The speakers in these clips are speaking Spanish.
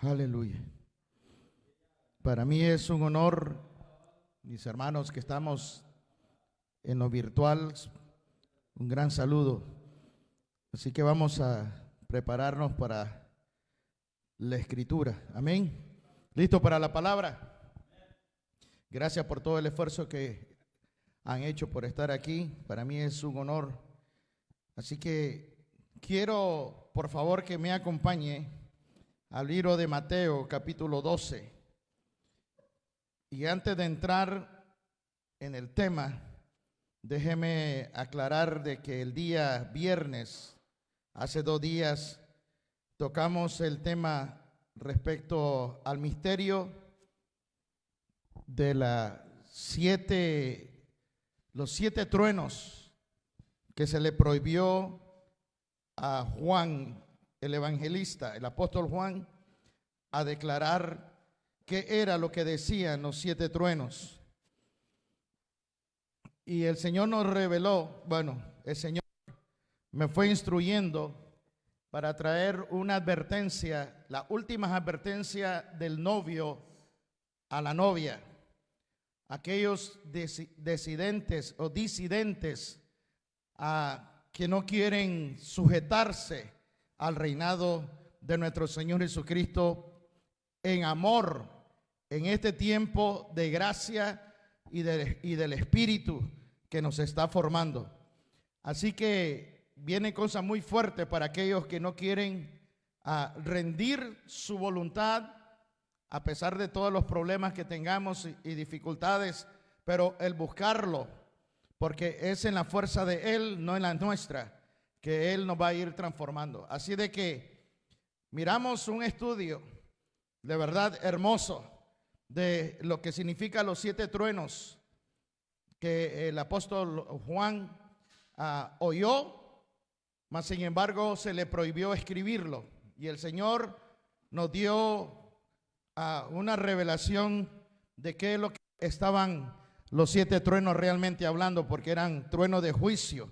Aleluya. Para mí es un honor, mis hermanos que estamos en lo virtual, un gran saludo. Así que vamos a prepararnos para la escritura. Amén. ¿Listo para la palabra? Gracias por todo el esfuerzo que han hecho por estar aquí. Para mí es un honor. Así que quiero, por favor, que me acompañe al libro de Mateo, capítulo 12. Y antes de entrar en el tema, déjeme aclarar de que el día viernes, hace 2 días, tocamos el tema respecto al misterio de los 7 truenos que se le prohibió a Juan, el evangelista, el apóstol Juan, a declarar qué era lo que decían los 7 truenos. Y el Señor nos reveló, el Señor me fue instruyendo para traer una advertencia, la última advertencia del novio a la novia. Aquellos disidentes que no quieren sujetarse al reinado de nuestro Señor Jesucristo en amor, en este tiempo de gracia y del Espíritu que nos está formando. Así que viene cosa muy fuerte para aquellos que no quieren rendir su voluntad a pesar de todos los problemas que tengamos y dificultades, pero el buscarlo, porque es en la fuerza de Él, no en la nuestra, que Él nos va a ir transformando. Así de que miramos un estudio de verdad hermoso de lo que significa los 7 truenos que el apóstol Juan oyó, mas sin embargo se le prohibió escribirlo. Y el Señor nos dio una revelación de qué es lo que estaban los 7 truenos realmente hablando, porque eran truenos de juicio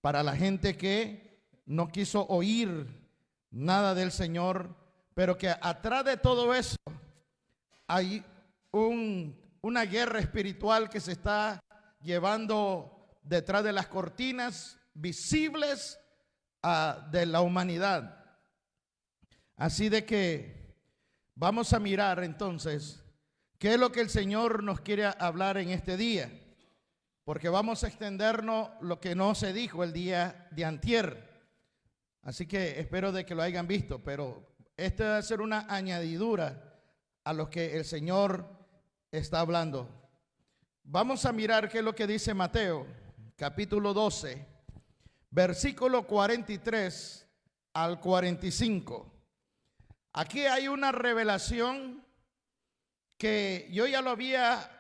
para la gente que no quiso oír nada del Señor, pero que atrás de todo eso hay una guerra espiritual que se está llevando detrás de las cortinas visibles de la humanidad. Así de que vamos a mirar entonces qué es lo que el Señor nos quiere hablar en este día, porque vamos a extendernos lo que no se dijo el día de antier. Así que espero de que lo hayan visto, pero esta va a ser una añadidura a lo que el Señor está hablando. Vamos a mirar qué es lo que dice Mateo, capítulo 12, versículo 43 al 45. Aquí hay una revelación que yo ya lo había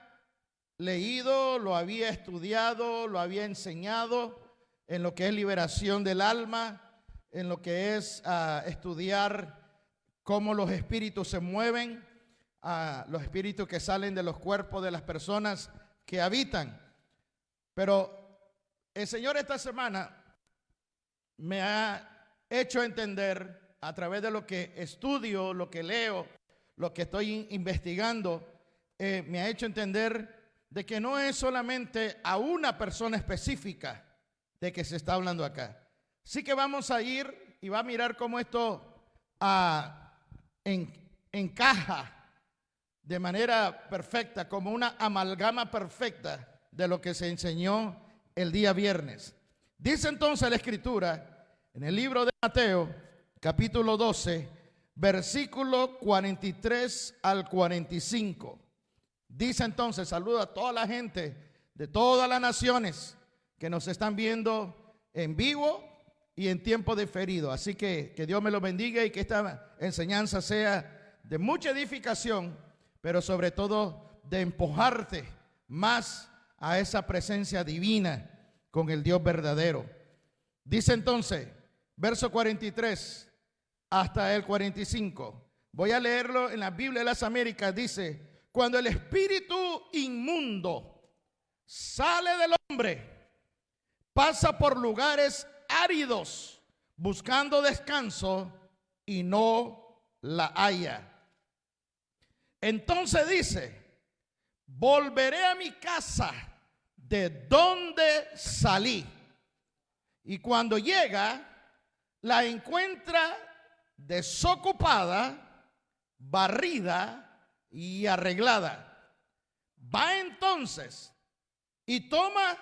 leído, lo había estudiado, lo había enseñado en lo que es liberación del alma, en lo que es estudiar cómo los espíritus se mueven, los espíritus que salen de los cuerpos de las personas que habitan. Pero el Señor esta semana me ha hecho entender a través de lo que estudio, lo que leo, lo que estoy investigando, me ha hecho entender de que no es solamente a una persona específica de que se está hablando acá. Así que vamos a ir y va a mirar cómo esto encaja de manera perfecta, como una amalgama perfecta de lo que se enseñó el día viernes. Dice entonces la Escritura en el libro de Mateo, capítulo 12, versículo 43 al 45. Dice entonces, saluda a toda la gente de todas las naciones que nos están viendo en vivo y en tiempo diferido. Así que Dios me lo bendiga y que esta enseñanza sea de mucha edificación, pero sobre todo de empujarte más a esa presencia divina con el Dios verdadero. Dice entonces, verso 43 hasta el 45. Voy a leerlo en la Biblia de las Américas. Dice: cuando el espíritu inmundo sale del hombre, pasa por lugares áridos buscando descanso y no la haya. Entonces dice: volveré a mi casa de donde salí. Y cuando llega, la encuentra desocupada, barrida y arreglada. Va entonces y toma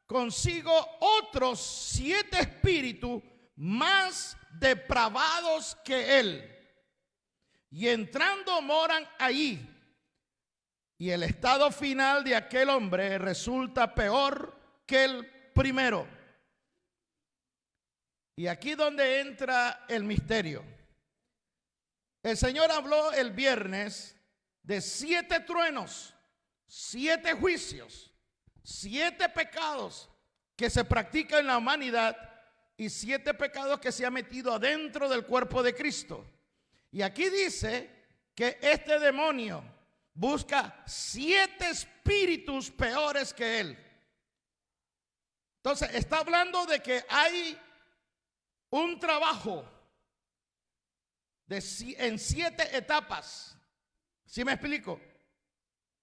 consigo otros 7 espíritus más depravados que él, y entrando moran allí. Y el estado final de aquel hombre resulta peor que el primero. Y aquí donde entra el misterio. El Señor habló el viernes de 7 truenos, 7 juicios, 7 pecados que se practican en la humanidad y 7 pecados que se han metido adentro del cuerpo de Cristo. Y aquí dice que este demonio busca 7 espíritus peores que él. Entonces está hablando de que hay un trabajo en 7 etapas. ¿Sí me explico?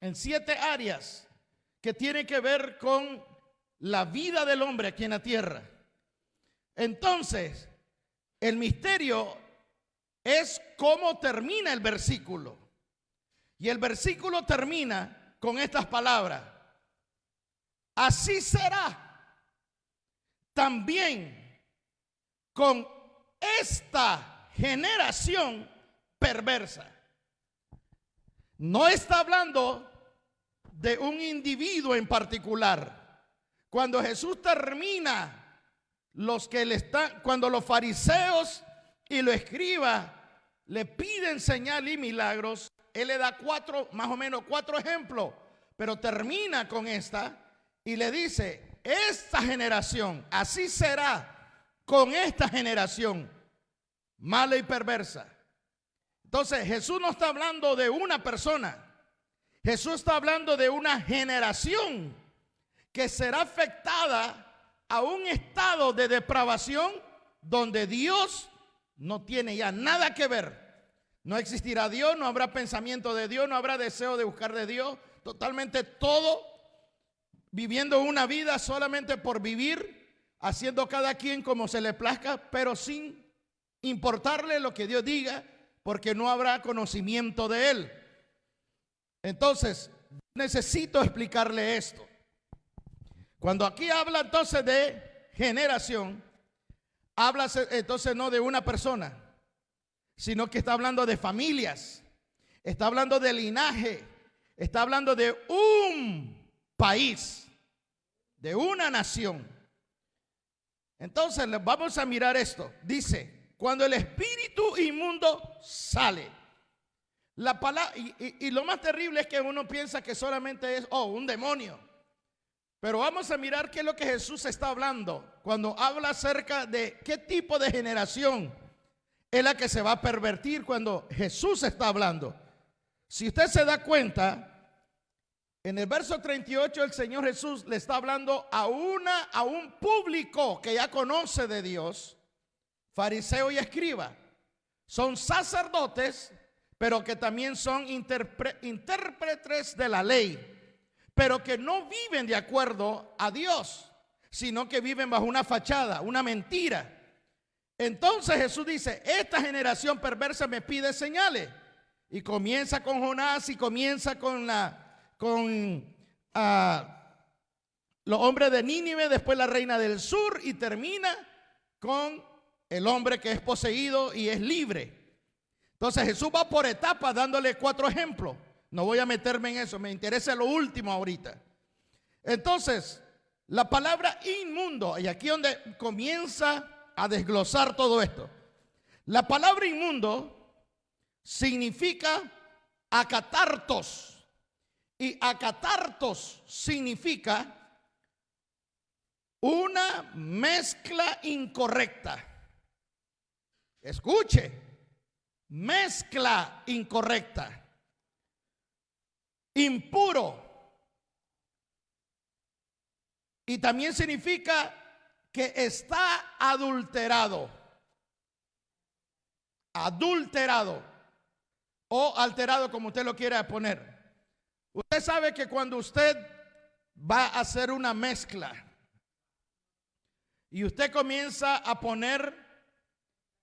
En 7 áreas que tienen que ver con la vida del hombre aquí en la tierra. Entonces, el misterio es cómo termina el versículo. Y el versículo termina con estas palabras: así será también con esta generación perversa. No está hablando de un individuo en particular. Cuando Jesús termina cuando los fariseos y los escribas le piden señal y milagros, él le da más o menos 4 ejemplos, pero termina con esta y le dice: esta generación, así será con esta generación mala y perversa. Entonces Jesús no está hablando de una persona, Jesús está hablando de una generación que será afectada a un estado de depravación donde Dios no tiene ya nada que ver. No existirá Dios, no habrá pensamiento de Dios, no habrá deseo de buscar de Dios. Totalmente todo viviendo una vida solamente por vivir, haciendo cada quien como se le plazca, pero sin importarle lo que Dios diga, porque no habrá conocimiento de Él. Entonces, necesito explicarle esto. Cuando aquí habla entonces de generación, habla entonces no de una persona, sino que está hablando de familias, está hablando de linaje, está hablando de un país, de una nación. Entonces vamos a mirar esto. Dice: cuando el espíritu inmundo sale. La palabra, y lo más terrible es que uno piensa que solamente es un demonio. Pero vamos a mirar qué es lo que Jesús está hablando cuando habla acerca de qué tipo de generación es la que se va a pervertir cuando Jesús está hablando. Si usted se da cuenta, en el verso 38 el Señor Jesús le está hablando a un público que ya conoce de Dios, fariseo y escriba. Son sacerdotes, pero que también son intérpretes de la ley, pero que no viven de acuerdo a Dios, sino que viven bajo una fachada, una mentira. Entonces Jesús dice: esta generación perversa me pide señales. Y comienza con Jonás y comienza con los hombres de Nínive, después la reina del sur, y termina con el hombre que es poseído y es libre. Entonces Jesús va por etapas dándole 4 ejemplos. No voy a meterme en eso, me interesa lo último ahorita. Entonces, la palabra inmundo, y aquí donde comienza a desglosar todo esto. La palabra inmundo significa acatartos, y acatartos significa una mezcla incorrecta. Escuche, mezcla incorrecta. Impuro. Y también significa que está adulterado. Adulterado. o alterado, como usted lo quiera poner. Usted sabe que cuando usted va a hacer una mezcla y usted comienza a poner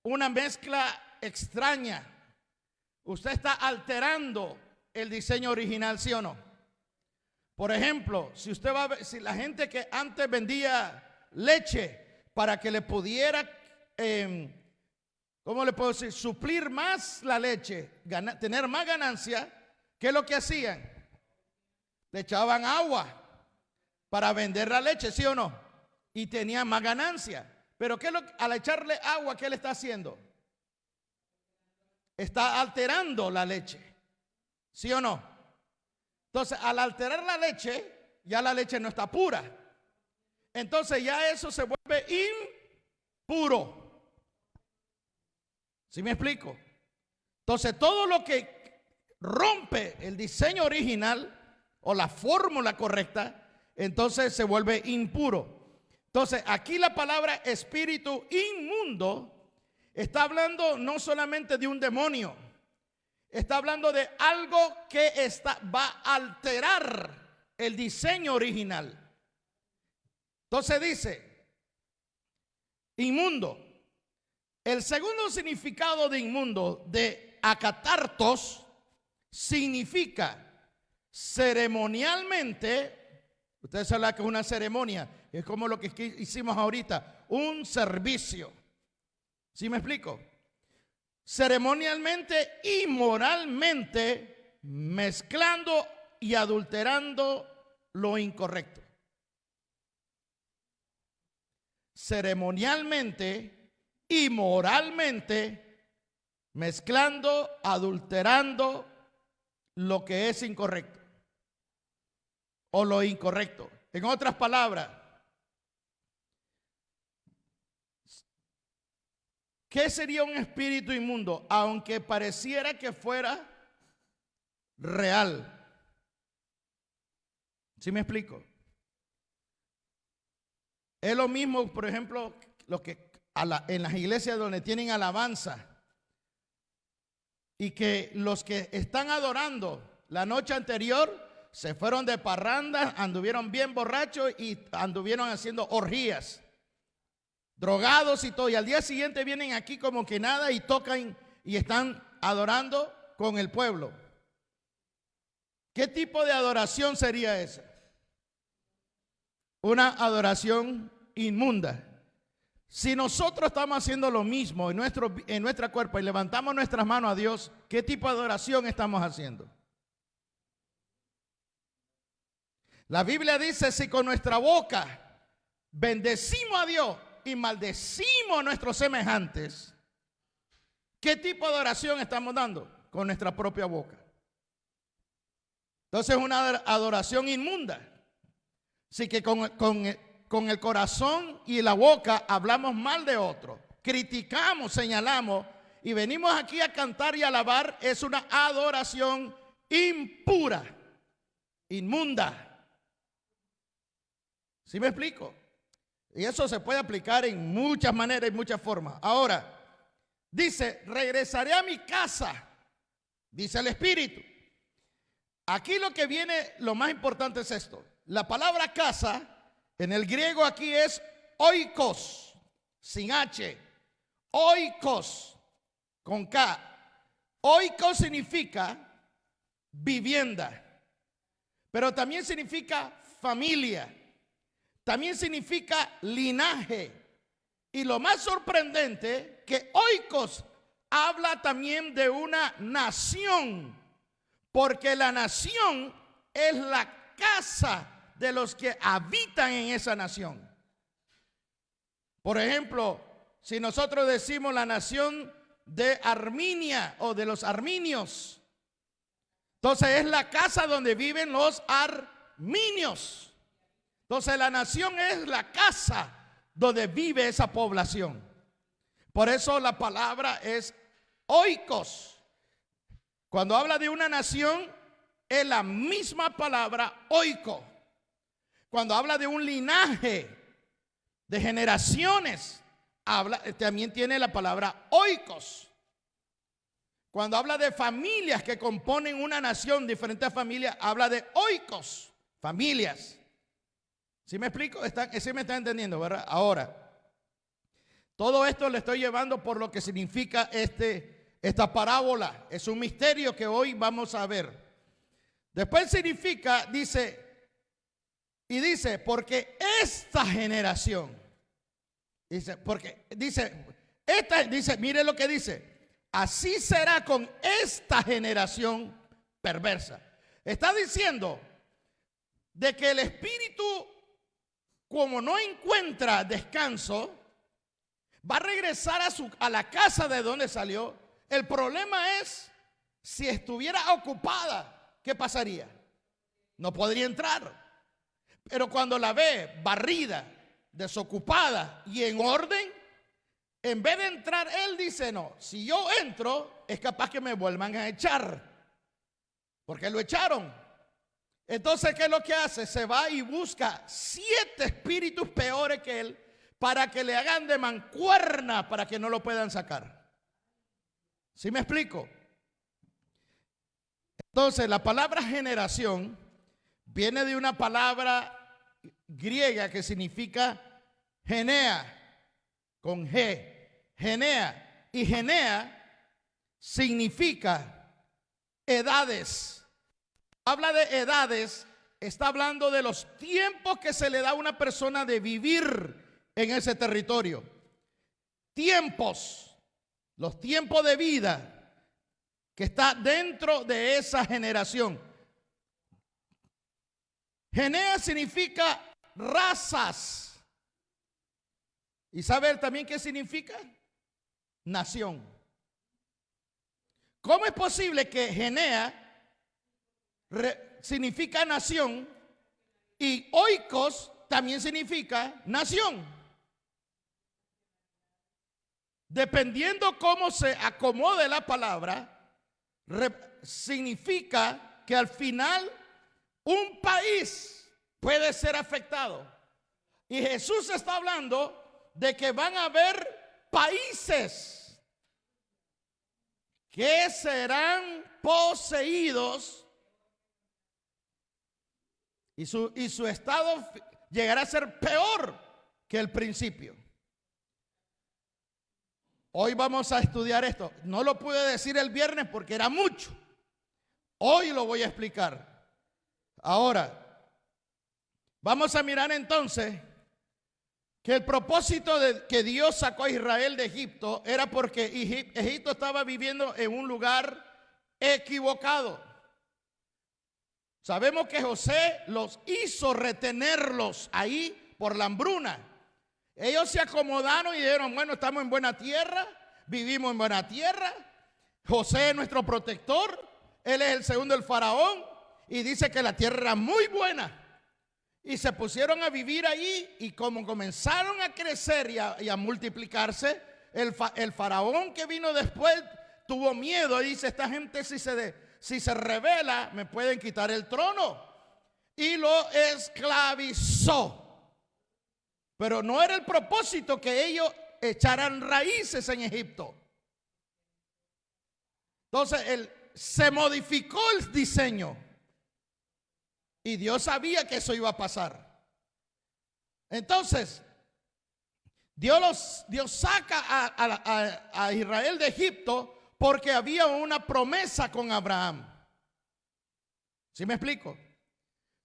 una mezcla extraña, usted está alterando el diseño original, ¿sí o no? Por ejemplo, si usted va a ver, si la gente que antes vendía leche para que le pudiera, ¿cómo le puedo decir? Suplir más la leche, tener más ganancia, ¿qué es lo que hacían? Le echaban agua para vender la leche, ¿sí o no? Y tenían más ganancia. Pero ¿qué es al echarle agua, qué le está haciendo? Está alterando la leche, ¿sí o no? Entonces, al alterar la leche, ya la leche no está pura. Entonces ya eso se vuelve impuro. ¿Sí me explico? Entonces todo lo que rompe el diseño original o la fórmula correcta, entonces se vuelve impuro. Entonces aquí la palabra espíritu inmundo está hablando no solamente de un demonio, está hablando de algo que va a alterar el diseño original. Entonces dice, inmundo. El segundo significado de inmundo, de acatartos, significa ceremonialmente, ustedes saben que es una ceremonia, es como lo que hicimos ahorita, un servicio. ¿Sí me explico? Ceremonialmente y moralmente mezclando y adulterando lo incorrecto. Ceremonialmente y moralmente mezclando, adulterando lo que es incorrecto o lo incorrecto. En otras palabras, ¿qué sería un espíritu inmundo? Aunque pareciera que fuera real. ¿Sí me explico? Es lo mismo, por ejemplo, lo que en las iglesias donde tienen alabanza y que los que están adorando la noche anterior se fueron de parranda, anduvieron bien borrachos y anduvieron haciendo orgías, drogados y todo, y al día siguiente vienen aquí como que nada y tocan y están adorando con el pueblo. ¿Qué tipo de adoración sería esa? Una adoración inmunda. Si nosotros estamos haciendo lo mismo en nuestra cuerpo y levantamos nuestras manos a Dios, ¿qué tipo de adoración estamos haciendo? La Biblia dice, si con nuestra boca bendecimos a Dios y maldecimos a nuestros semejantes, ¿qué tipo de adoración estamos dando? Con nuestra propia boca. Entonces es una adoración inmunda. Así que con el corazón y la boca hablamos mal de otro, criticamos, señalamos y venimos aquí a cantar y alabar. Es una adoración impura, inmunda. ¿Sí me explico? Y eso se puede aplicar en muchas maneras y muchas formas. Ahora, dice, regresaré a mi casa, dice el Espíritu. Aquí lo que viene, lo más importante es esto. La palabra casa, en el griego aquí es oikos, sin H. Oikos, con K. Oikos significa vivienda, pero también significa familia. También significa linaje. Y lo más sorprendente, que oikos habla también de una nación, porque la nación es la casa de los que habitan en esa nación. Por ejemplo, si nosotros decimos la nación de Arminia o de los arminios, entonces es la casa donde viven los arminios. Entonces la nación es la casa donde vive esa población. Por eso la palabra es oikos. Cuando habla de una nación, es la misma palabra oiko. Cuando habla de un linaje de generaciones, también tiene la palabra oikos. Cuando habla de familias que componen una nación, diferentes familias, habla de oikos, familias. ¿Sí me explico? ¿Sí me están entendiendo, verdad? Ahora, todo esto le estoy llevando por lo que significa esta parábola. Es un misterio que hoy vamos a ver. Después significa, dice, porque esta generación, mire lo que dice. Así será con esta generación perversa. Está diciendo de que el espíritu, como no encuentra descanso, va a regresar a la casa de donde salió. El problema es, si estuviera ocupada, ¿qué pasaría? No podría entrar. Pero cuando la ve barrida, desocupada y en orden, en vez de entrar, él dice, no, si yo entro, es capaz que me vuelvan a echar, porque lo echaron. Entonces, ¿qué es lo que hace? Se va y busca 7 espíritus peores que él, para que le hagan de mancuerna, para que no lo puedan sacar. ¿Sí me explico? Entonces, la palabra generación viene de una palabra griega que significa genea, con G, genea. Y genea significa edades. Habla de edades, está hablando de los tiempos que se le da a una persona de vivir en ese territorio. Tiempos, los tiempos de vida que está dentro de esa generación. Genea significa razas. ¿Y sabe también qué significa? Nación. ¿Cómo es posible que genea significa nación y oikos también significa nación? Dependiendo cómo se acomode la palabra, significa que al final un país puede ser afectado. Y Jesús está hablando de que van a haber países que serán poseídos y su estado llegará a ser peor que el principio. Hoy vamos a estudiar esto. No lo pude decir el viernes porque era mucho. Hoy lo voy a explicar. Ahora, vamos a mirar entonces que el propósito de que Dios sacó a Israel de Egipto era porque Egipto estaba viviendo en un lugar equivocado. Sabemos que José los hizo retenerlos ahí por la hambruna. Ellos se acomodaron y dijeron, bueno, estamos en buena tierra, vivimos en buena tierra. José es nuestro protector, él es el segundo del faraón y dice que la tierra era muy buena. Y se pusieron a vivir allí y como comenzaron a crecer y a multiplicarse, el faraón que vino después tuvo miedo y dice, esta gente si se rebela me pueden quitar el trono. Y lo esclavizó. Pero no era el propósito que ellos echaran raíces en Egipto. Entonces se modificó el diseño. Y Dios sabía que eso iba a pasar. Entonces, Dios saca a Israel de Egipto porque había una promesa con Abraham. ¿Sí me explico?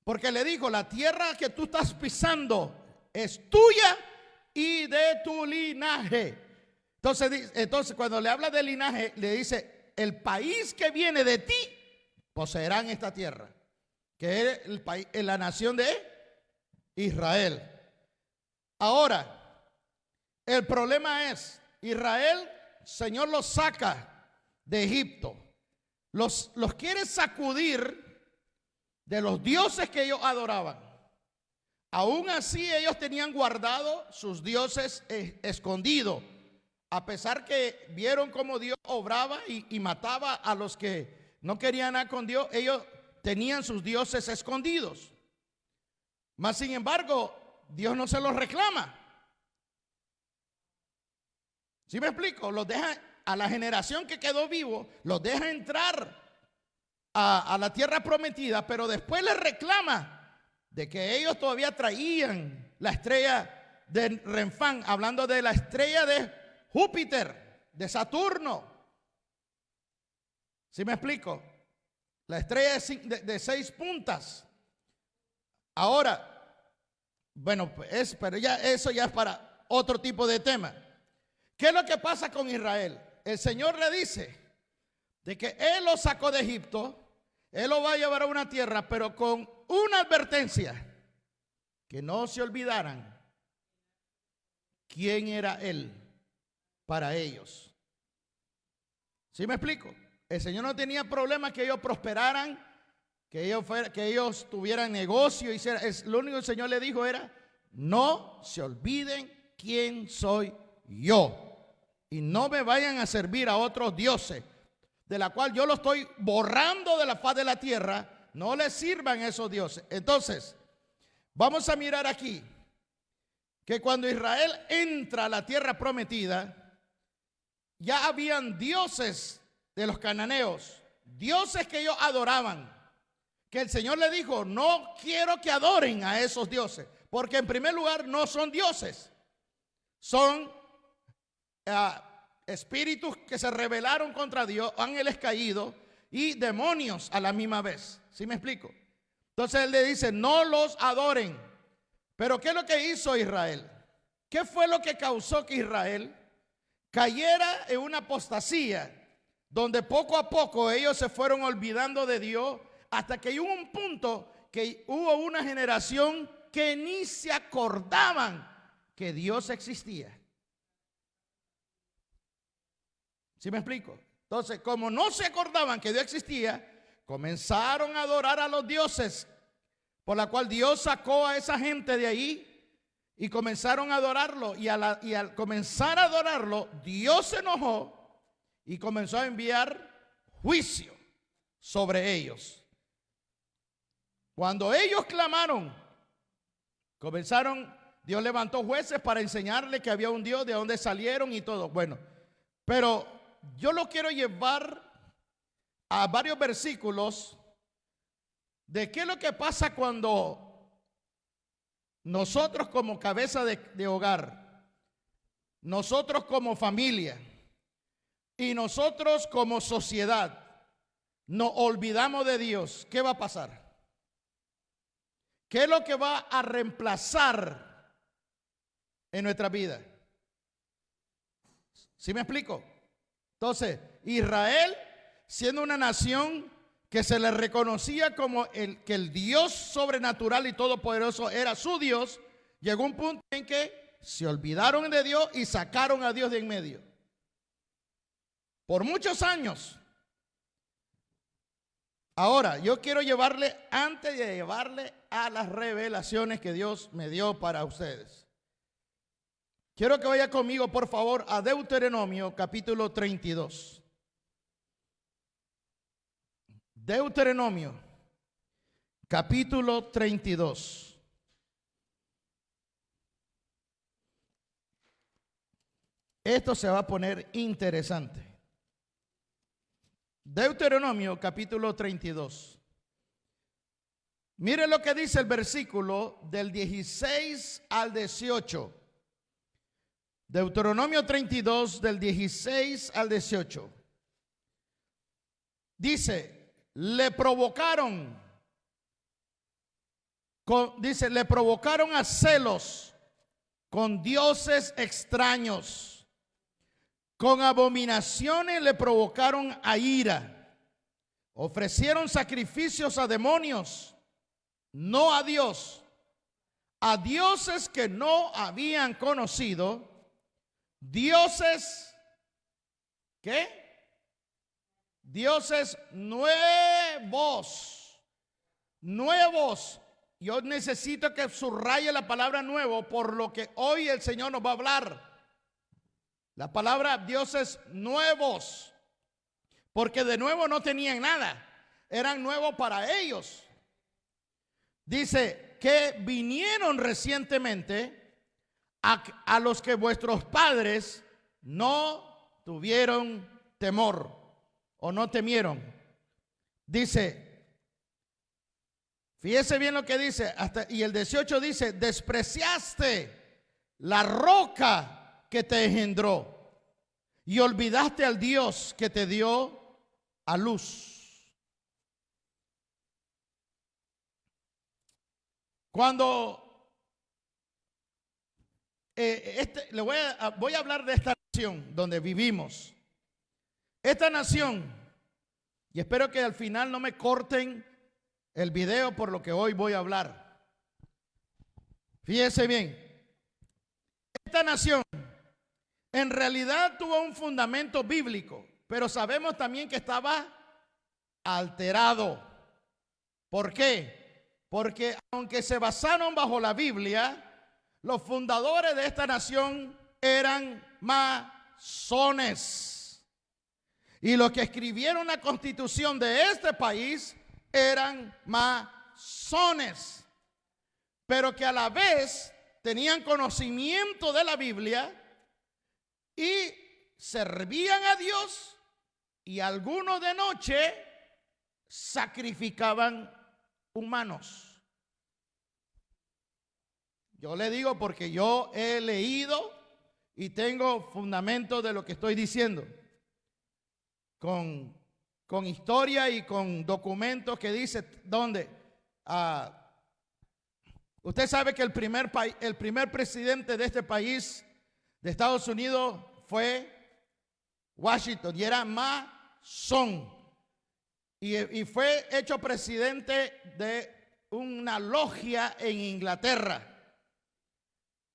Porque le dijo, la tierra que tú estás pisando es tuya y de tu linaje. Entonces cuando le habla de linaje, le dice, el país que viene de ti poseerán esta tierra, que es el país, la nación de Israel. Ahora, el problema es, Israel, Señor los saca de Egipto, los quiere sacudir de los dioses que ellos adoraban. Aún así ellos tenían guardado sus dioses escondidos, a pesar que vieron cómo Dios obraba y mataba a los que no querían nada con Dios. Ellos tenían sus dioses escondidos. Mas sin embargo, Dios no se los reclama. ¿Sí me explico? Los deja a la generación que quedó vivo, los deja entrar a la tierra prometida, pero después les reclama de que ellos todavía traían la estrella de Renfán, hablando de la estrella de Júpiter, de Saturno. ¿Sí me explico? La estrella de 6 puntas. Ahora, bueno, pero ya eso ya es para otro tipo de tema. ¿Qué es lo que pasa con Israel? El Señor le dice de que Él lo sacó de Egipto, Él lo va a llevar a una tierra, pero con una advertencia, que no se olvidaran quién era Él para ellos. ¿Sí me explico? El Señor no tenía problema que ellos prosperaran, que ellos tuvieran negocio. Lo único que el Señor le dijo era: no se olviden quién soy yo, y no me vayan a servir a otros dioses, de la cual yo lo estoy borrando de la faz de la tierra. No les sirvan esos dioses. Entonces, vamos a mirar aquí que cuando Israel entra a la tierra prometida, ya habían dioses de los cananeos, dioses que ellos adoraban, que el Señor le dijo: no quiero que adoren a esos dioses, porque en primer lugar no son dioses, son espíritus que se rebelaron contra Dios, ángeles caídos y demonios a la misma vez. ¿Sí me explico? Entonces él le dice: no los adoren. Pero ¿qué es lo que hizo Israel? ¿Qué fue lo que causó que Israel cayera en una apostasía, donde poco a poco ellos se fueron olvidando de Dios, hasta que hubo un punto que hubo una generación que ni se acordaban que Dios existía? ¿Sí me explico? Entonces, como no se acordaban que Dios existía, comenzaron a adorar a los dioses, por la cual Dios sacó a esa gente de ahí y comenzaron a adorarlo. Y al comenzar a adorarlo, Dios se enojó y comenzó a enviar juicio sobre ellos. Cuando ellos clamaron, Dios levantó jueces para enseñarle que había un Dios, de dónde salieron y todo. Bueno, pero yo lo quiero llevar a varios versículos de qué es lo que pasa cuando nosotros como cabeza de hogar, nosotros como familia y nosotros como sociedad nos olvidamos de Dios. ¿Qué va a pasar? ¿Qué es lo que va a reemplazar en nuestra vida? ¿Sí me explico? Entonces, Israel, siendo una nación que se le reconocía como que el Dios sobrenatural y todopoderoso era su Dios, llegó un punto en que se olvidaron de Dios y sacaron a Dios de en medio. Por muchos años. Ahora, yo quiero antes de llevarle a las revelaciones que Dios me dio para ustedes, quiero que vaya conmigo, por favor, a Deuteronomio capítulo 32. Deuteronomio capítulo 32. Esto se va a poner interesante. Deuteronomio capítulo 32. Mire lo que dice el versículo del 16 al 18. Deuteronomio 32 del 16 al 18. Dice: le provocaron a celos con dioses extraños. Con abominaciones le provocaron a ira. Ofrecieron sacrificios a demonios, no a Dios, a dioses que no habían conocido, dioses, ¿qué? Dioses nuevos. Yo necesito que subraye la palabra nuevo, por lo que hoy el Señor nos va a hablar. La palabra dioses nuevos, porque de nuevo no tenían nada, eran nuevos para ellos. Dice que vinieron recientemente a los que vuestros padres no tuvieron temor o no temieron. Dice, fíjese bien lo que dice, y el 18 dice, despreciaste la roca que te engendró y olvidaste al Dios que te dio a luz. Cuando voy a hablar de esta nación donde vivimos. Esta nación, y espero que al final no me corten el video por lo que hoy voy a hablar. Fíjese bien, esta nación en realidad tuvo un fundamento bíblico, pero sabemos también que estaba alterado. ¿Por qué? Porque aunque se basaron bajo la Biblia, los fundadores de esta nación eran masones. Y los que escribieron la constitución de este país eran masones. Pero que a la vez tenían conocimiento de la Biblia y servían a Dios, y algunos de noche sacrificaban humanos. Yo le digo porque yo he leído y tengo fundamento de lo que estoy diciendo, con historia y con documentos que dice donde usted sabe que el primer presidente de este país, de Estados Unidos, fue Washington, y era masón, y fue hecho presidente de una logia en Inglaterra.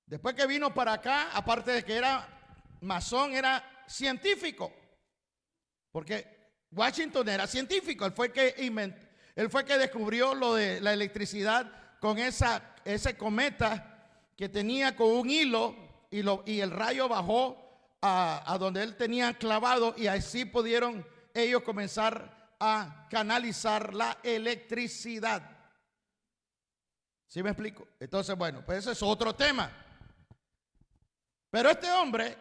Después que vino para acá, aparte de que era masón, era científico, porque Washington era científico. Él fue que descubrió lo de la electricidad con ese cometa que tenía con un hilo, y el rayo bajó a donde él tenía clavado, y así pudieron ellos comenzar a canalizar la electricidad. ¿Sí me explico? Entonces, bueno, pues ese es otro tema. Pero este hombre,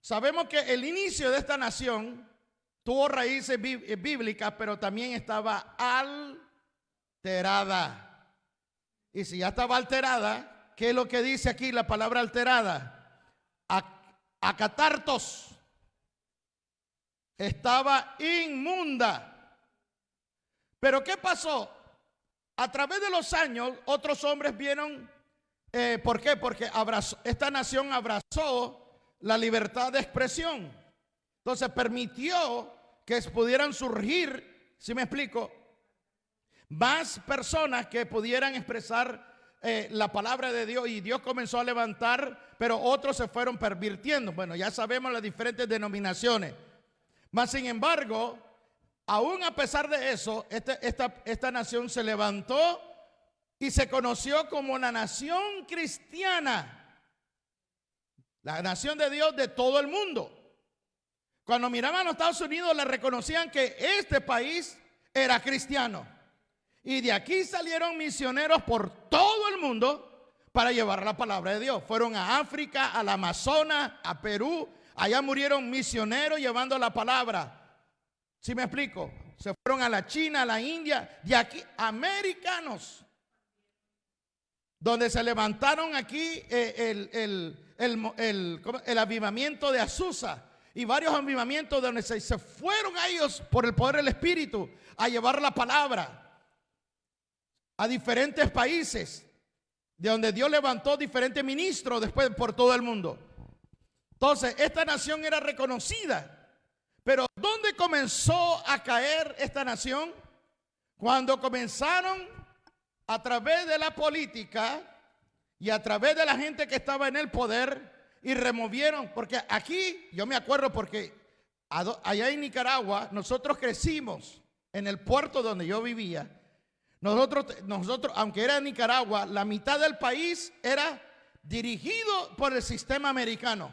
sabemos que el inicio de esta nación tuvo raíces bíblicas, pero también estaba alterada. Y si ya estaba alterada, ¿qué es lo que dice aquí la palabra alterada? Acatartos. Estaba inmunda. Pero ¿qué pasó? A través de los años, otros hombres vieron. ¿Por qué? Porque esta nación abrazó la libertad de expresión. Entonces permitió que pudieran surgir, ¿sí me explico?, más personas que pudieran expresar la palabra de Dios, y Dios comenzó a levantar, pero otros se fueron pervirtiendo. Bueno, ya sabemos las diferentes denominaciones. Mas sin embargo, aún a pesar de eso, esta nación se levantó y se conoció como la nación cristiana, la nación de Dios de todo el mundo. Cuando miraban a los Estados Unidos, le reconocían que este país era cristiano. Y de aquí salieron misioneros por todo el mundo para llevar la palabra de Dios. Fueron a África, al Amazonas, a Perú. Allá murieron misioneros llevando la palabra. ¿Sí me explico? Se fueron a la China, a la India. De aquí, americanos, donde se levantaron aquí el avivamiento de Azusa y varios avivamientos donde se fueron a ellos por el poder del Espíritu a llevar la palabra a diferentes países, de donde Dios levantó diferentes ministros después por todo el mundo. Entonces, esta nación era reconocida. Pero ¿dónde comenzó a caer esta nación? Cuando comenzaron a través de la política y a través de la gente que estaba en el poder, y removieron, porque aquí, yo me acuerdo porque allá en Nicaragua, nosotros crecimos en el puerto donde yo vivía. Nosotros, aunque era Nicaragua, la mitad del país era dirigido por el sistema americano.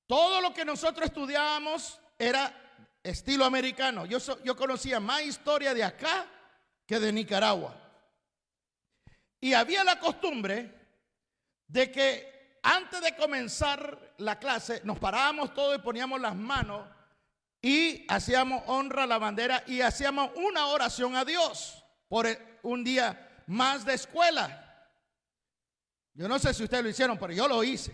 Todo lo que nosotros estudiábamos era estilo americano. Yo conocía más historia de acá que de Nicaragua. Y había la costumbre de que antes de comenzar la clase, nos parábamos todos y poníamos las manos y hacíamos honra a la bandera y hacíamos una oración a Dios por un día más de escuela. Yo no sé si ustedes lo hicieron, pero yo lo hice.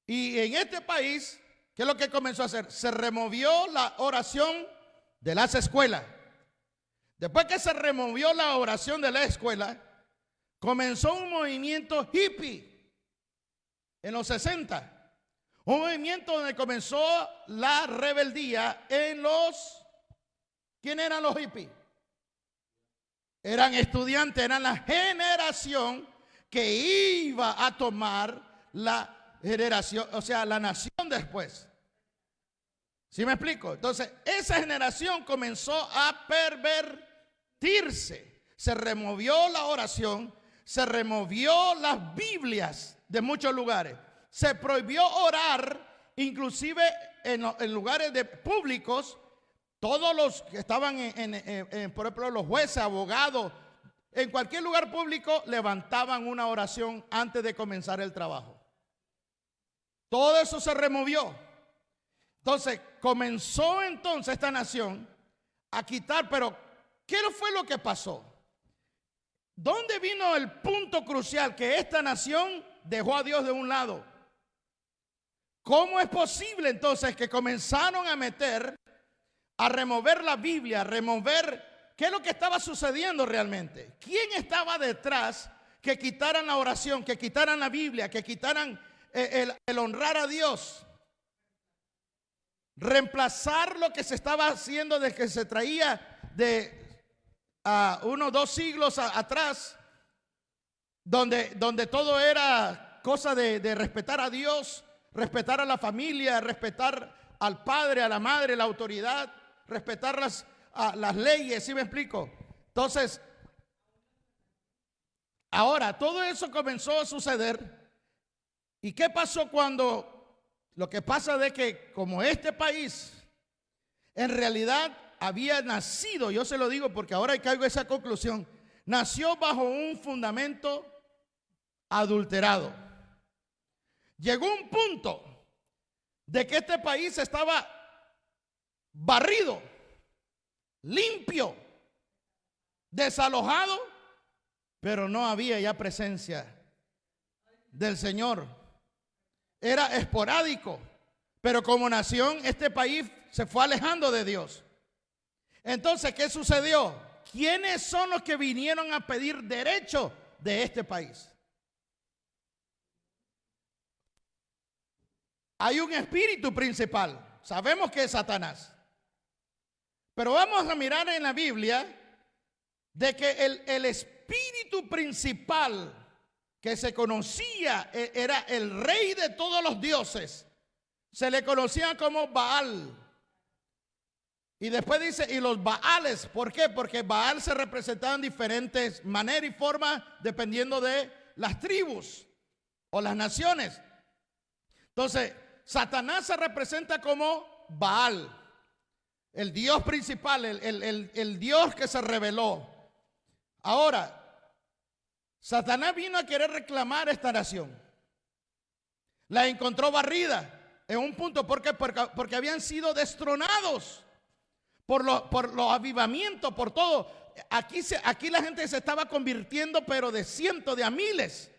Y en este país, ¿qué es lo que comenzó a hacer? Se removió la oración de las escuelas. Después que se removió la oración de la escuela, comenzó un movimiento hippie en los 60. Un movimiento donde comenzó la rebeldía en los... ¿Quién eran los hippies? Eran estudiantes, eran la generación que iba a tomar la generación, o sea, la nación después. ¿Sí me explico? Entonces, esa generación comenzó a pervertirse. Se removió la oración, se removió las Biblias de muchos lugares. Se prohibió orar, inclusive en lugares públicos. Todos los que estaban, por ejemplo, los jueces, abogados, en cualquier lugar público levantaban una oración antes de comenzar el trabajo. Todo eso se removió. Entonces, comenzó entonces esta nación a quitar, pero ¿qué fue lo que pasó? ¿Dónde vino el punto crucial que esta nación dejó a Dios de un lado? ¿Cómo es posible entonces que comenzaron a remover la Biblia, a remover qué es lo que estaba sucediendo realmente? ¿Quién estaba detrás que quitaran la oración, que quitaran la Biblia, que quitaran el honrar a Dios? Reemplazar lo que se estaba haciendo desde que se traía de unos 2 siglos atrás, donde todo era cosa de respetar a Dios, respetar a la familia, respetar al padre, a la madre, la autoridad, respetar las leyes. ¿Sí me explico? Entonces, ahora todo eso comenzó a suceder. ¿Y qué pasó cuando? Lo que pasa de que como este país en realidad había nacido, yo se lo digo porque ahora caigo a esa conclusión, nació bajo un fundamento adulterado. Llegó un punto de que este país estaba barrido, limpio, desalojado, pero no había ya presencia del Señor. Era esporádico, pero como nación este país se fue alejando de Dios. Entonces, ¿qué sucedió? ¿Quiénes son los que vinieron a pedir derecho de este país? Hay un espíritu principal, sabemos que es Satanás. Pero vamos a mirar en la Biblia de que el espíritu principal que se conocía era el rey de todos los dioses. Se le conocía como Baal. Y después dice, y los Baales, ¿por qué? Porque Baal se representaba en diferentes maneras y formas dependiendo de las tribus o las naciones. Entonces, Satanás se representa como Baal, el Dios principal, el Dios que se reveló. Ahora, Satanás vino a querer reclamar esta nación. La encontró barrida en un punto. ¿Por qué? Porque habían sido destronados por los avivamientos, por todo. Aquí la gente se estaba convirtiendo, pero de cientos, de a miles.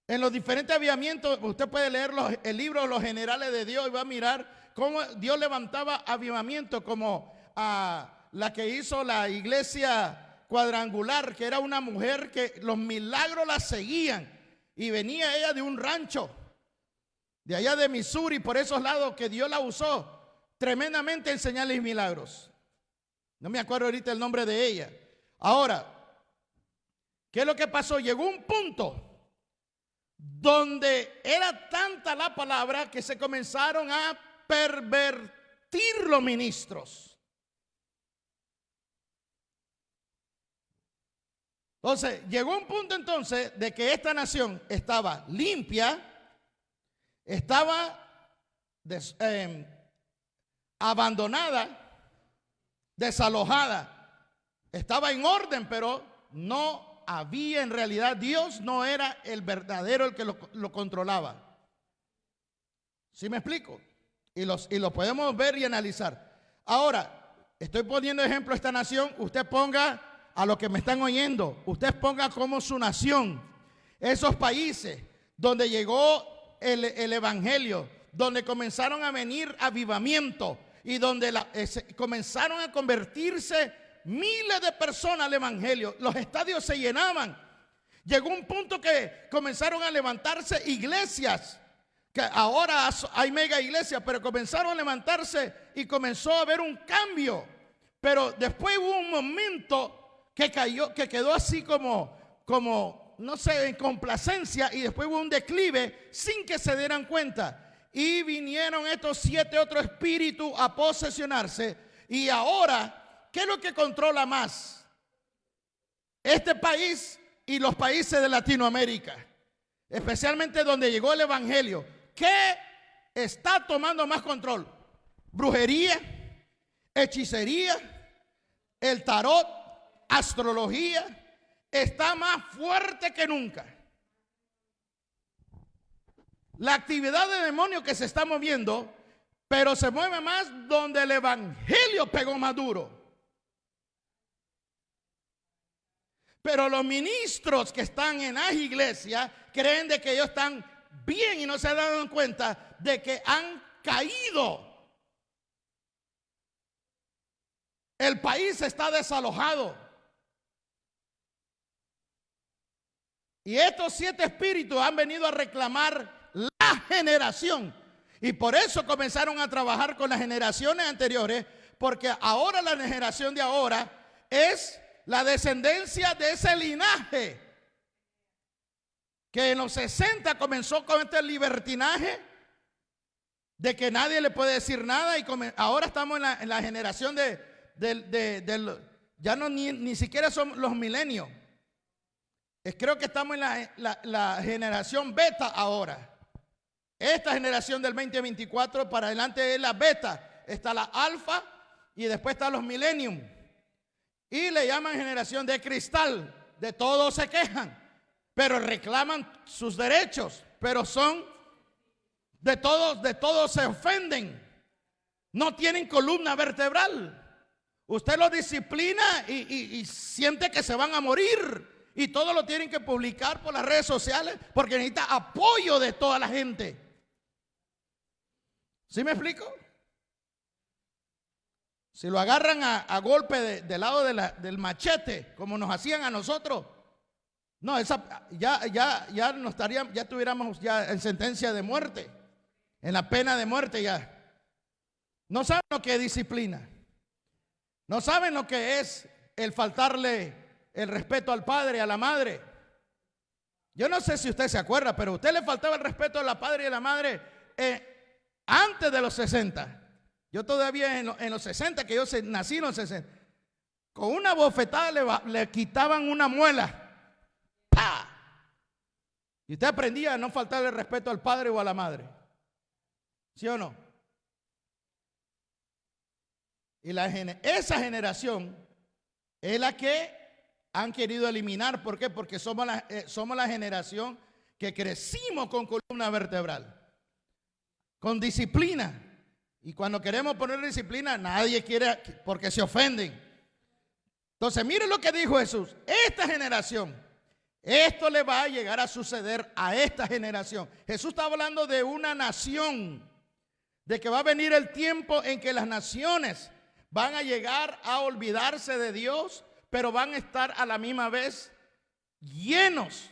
En los diferentes avivamientos, usted puede leer el libro Los Generales de Dios y va a mirar cómo Dios levantaba avivamientos, como la que hizo la iglesia cuadrangular, que era una mujer que los milagros la seguían, y venía ella de un rancho de allá de Missouri, por esos lados, que Dios la usó tremendamente en señales y milagros. No me acuerdo ahorita el nombre de ella. Ahora, ¿qué es lo que pasó? Llegó un punto donde era tanta la palabra que se comenzaron a pervertir los ministros. Entonces, llegó un punto entonces de que esta nación estaba limpia, estaba abandonada, desalojada, estaba en orden, pero no había en realidad, Dios no era el verdadero el que lo controlaba. ¿Sí me explico? Y lo podemos ver y analizar. Ahora, estoy poniendo ejemplo a esta nación. Usted ponga a los que me están oyendo, usted ponga como su nación esos países donde llegó el evangelio, donde comenzaron a venir avivamientos y donde comenzaron a convertirse miles de personas al evangelio. Los estadios se llenaban. Llegó un punto que comenzaron a levantarse iglesias, que ahora hay mega iglesias, pero comenzaron a levantarse y comenzó a haber un cambio. Pero después hubo un momento que quedó así como no sé, en complacencia, y después hubo un declive sin que se dieran cuenta. Y vinieron estos 7 otros espíritus a posesionarse. Y ahora, ¿qué es lo que controla más? Este país y los países de Latinoamérica, especialmente donde llegó el evangelio. ¿Qué está tomando más control? Brujería, hechicería, el tarot, astrología. Está más fuerte que nunca. La actividad de demonios que se está moviendo, pero se mueve más donde el evangelio pegó más duro. Pero los ministros que están en las iglesias creen de que ellos están bien y no se han dado cuenta de que han caído. El país está desalojado. Y estos 7 espíritus han venido a reclamar la generación. Y por eso comenzaron a trabajar con las generaciones anteriores, porque ahora la generación de ahora es la descendencia de ese linaje que en los 60 comenzó con este libertinaje de que nadie le puede decir nada, y ahora estamos en la generación ya no ni siquiera son los milenios. Creo que estamos en la generación beta ahora. Esta generación del 2024 para adelante es la beta. Está la alfa y después están los millennium. Y le llaman generación de cristal. De todos se quejan, pero reclaman sus derechos. Pero son de todos se ofenden. No tienen columna vertebral. Usted los disciplina y siente que se van a morir. Y todo lo tienen que publicar por las redes sociales porque necesita apoyo de toda la gente. ¿Sí me explico? Si lo agarran a golpe del lado del machete, como nos hacían a nosotros, no, ya no estaríamos, ya estuviéramos ya en sentencia de muerte, en la pena de muerte ya. No saben lo que es disciplina. No saben lo que es el faltarle el respeto al padre y a la madre. Yo no sé si usted se acuerda, pero a usted le faltaba el respeto a la padre y a la madre antes de los 60. Yo todavía en los 60, que yo nací en los 60, con una bofetada le quitaban una muela. ¡Pah! Y usted aprendía a no faltarle el respeto al padre o a la madre. ¿Sí o no? Y esa generación es la que han querido eliminar. ¿Por qué? Porque somos la generación que crecimos con columna vertebral, con disciplina. Y cuando queremos poner disciplina, nadie quiere, porque se ofenden. Entonces, miren lo que dijo Jesús. Esta generación, esto le va a llegar a suceder a esta generación. Jesús está hablando de una nación, de que va a venir el tiempo en que las naciones van a llegar a olvidarse de Dios, pero van a estar a la misma vez llenos,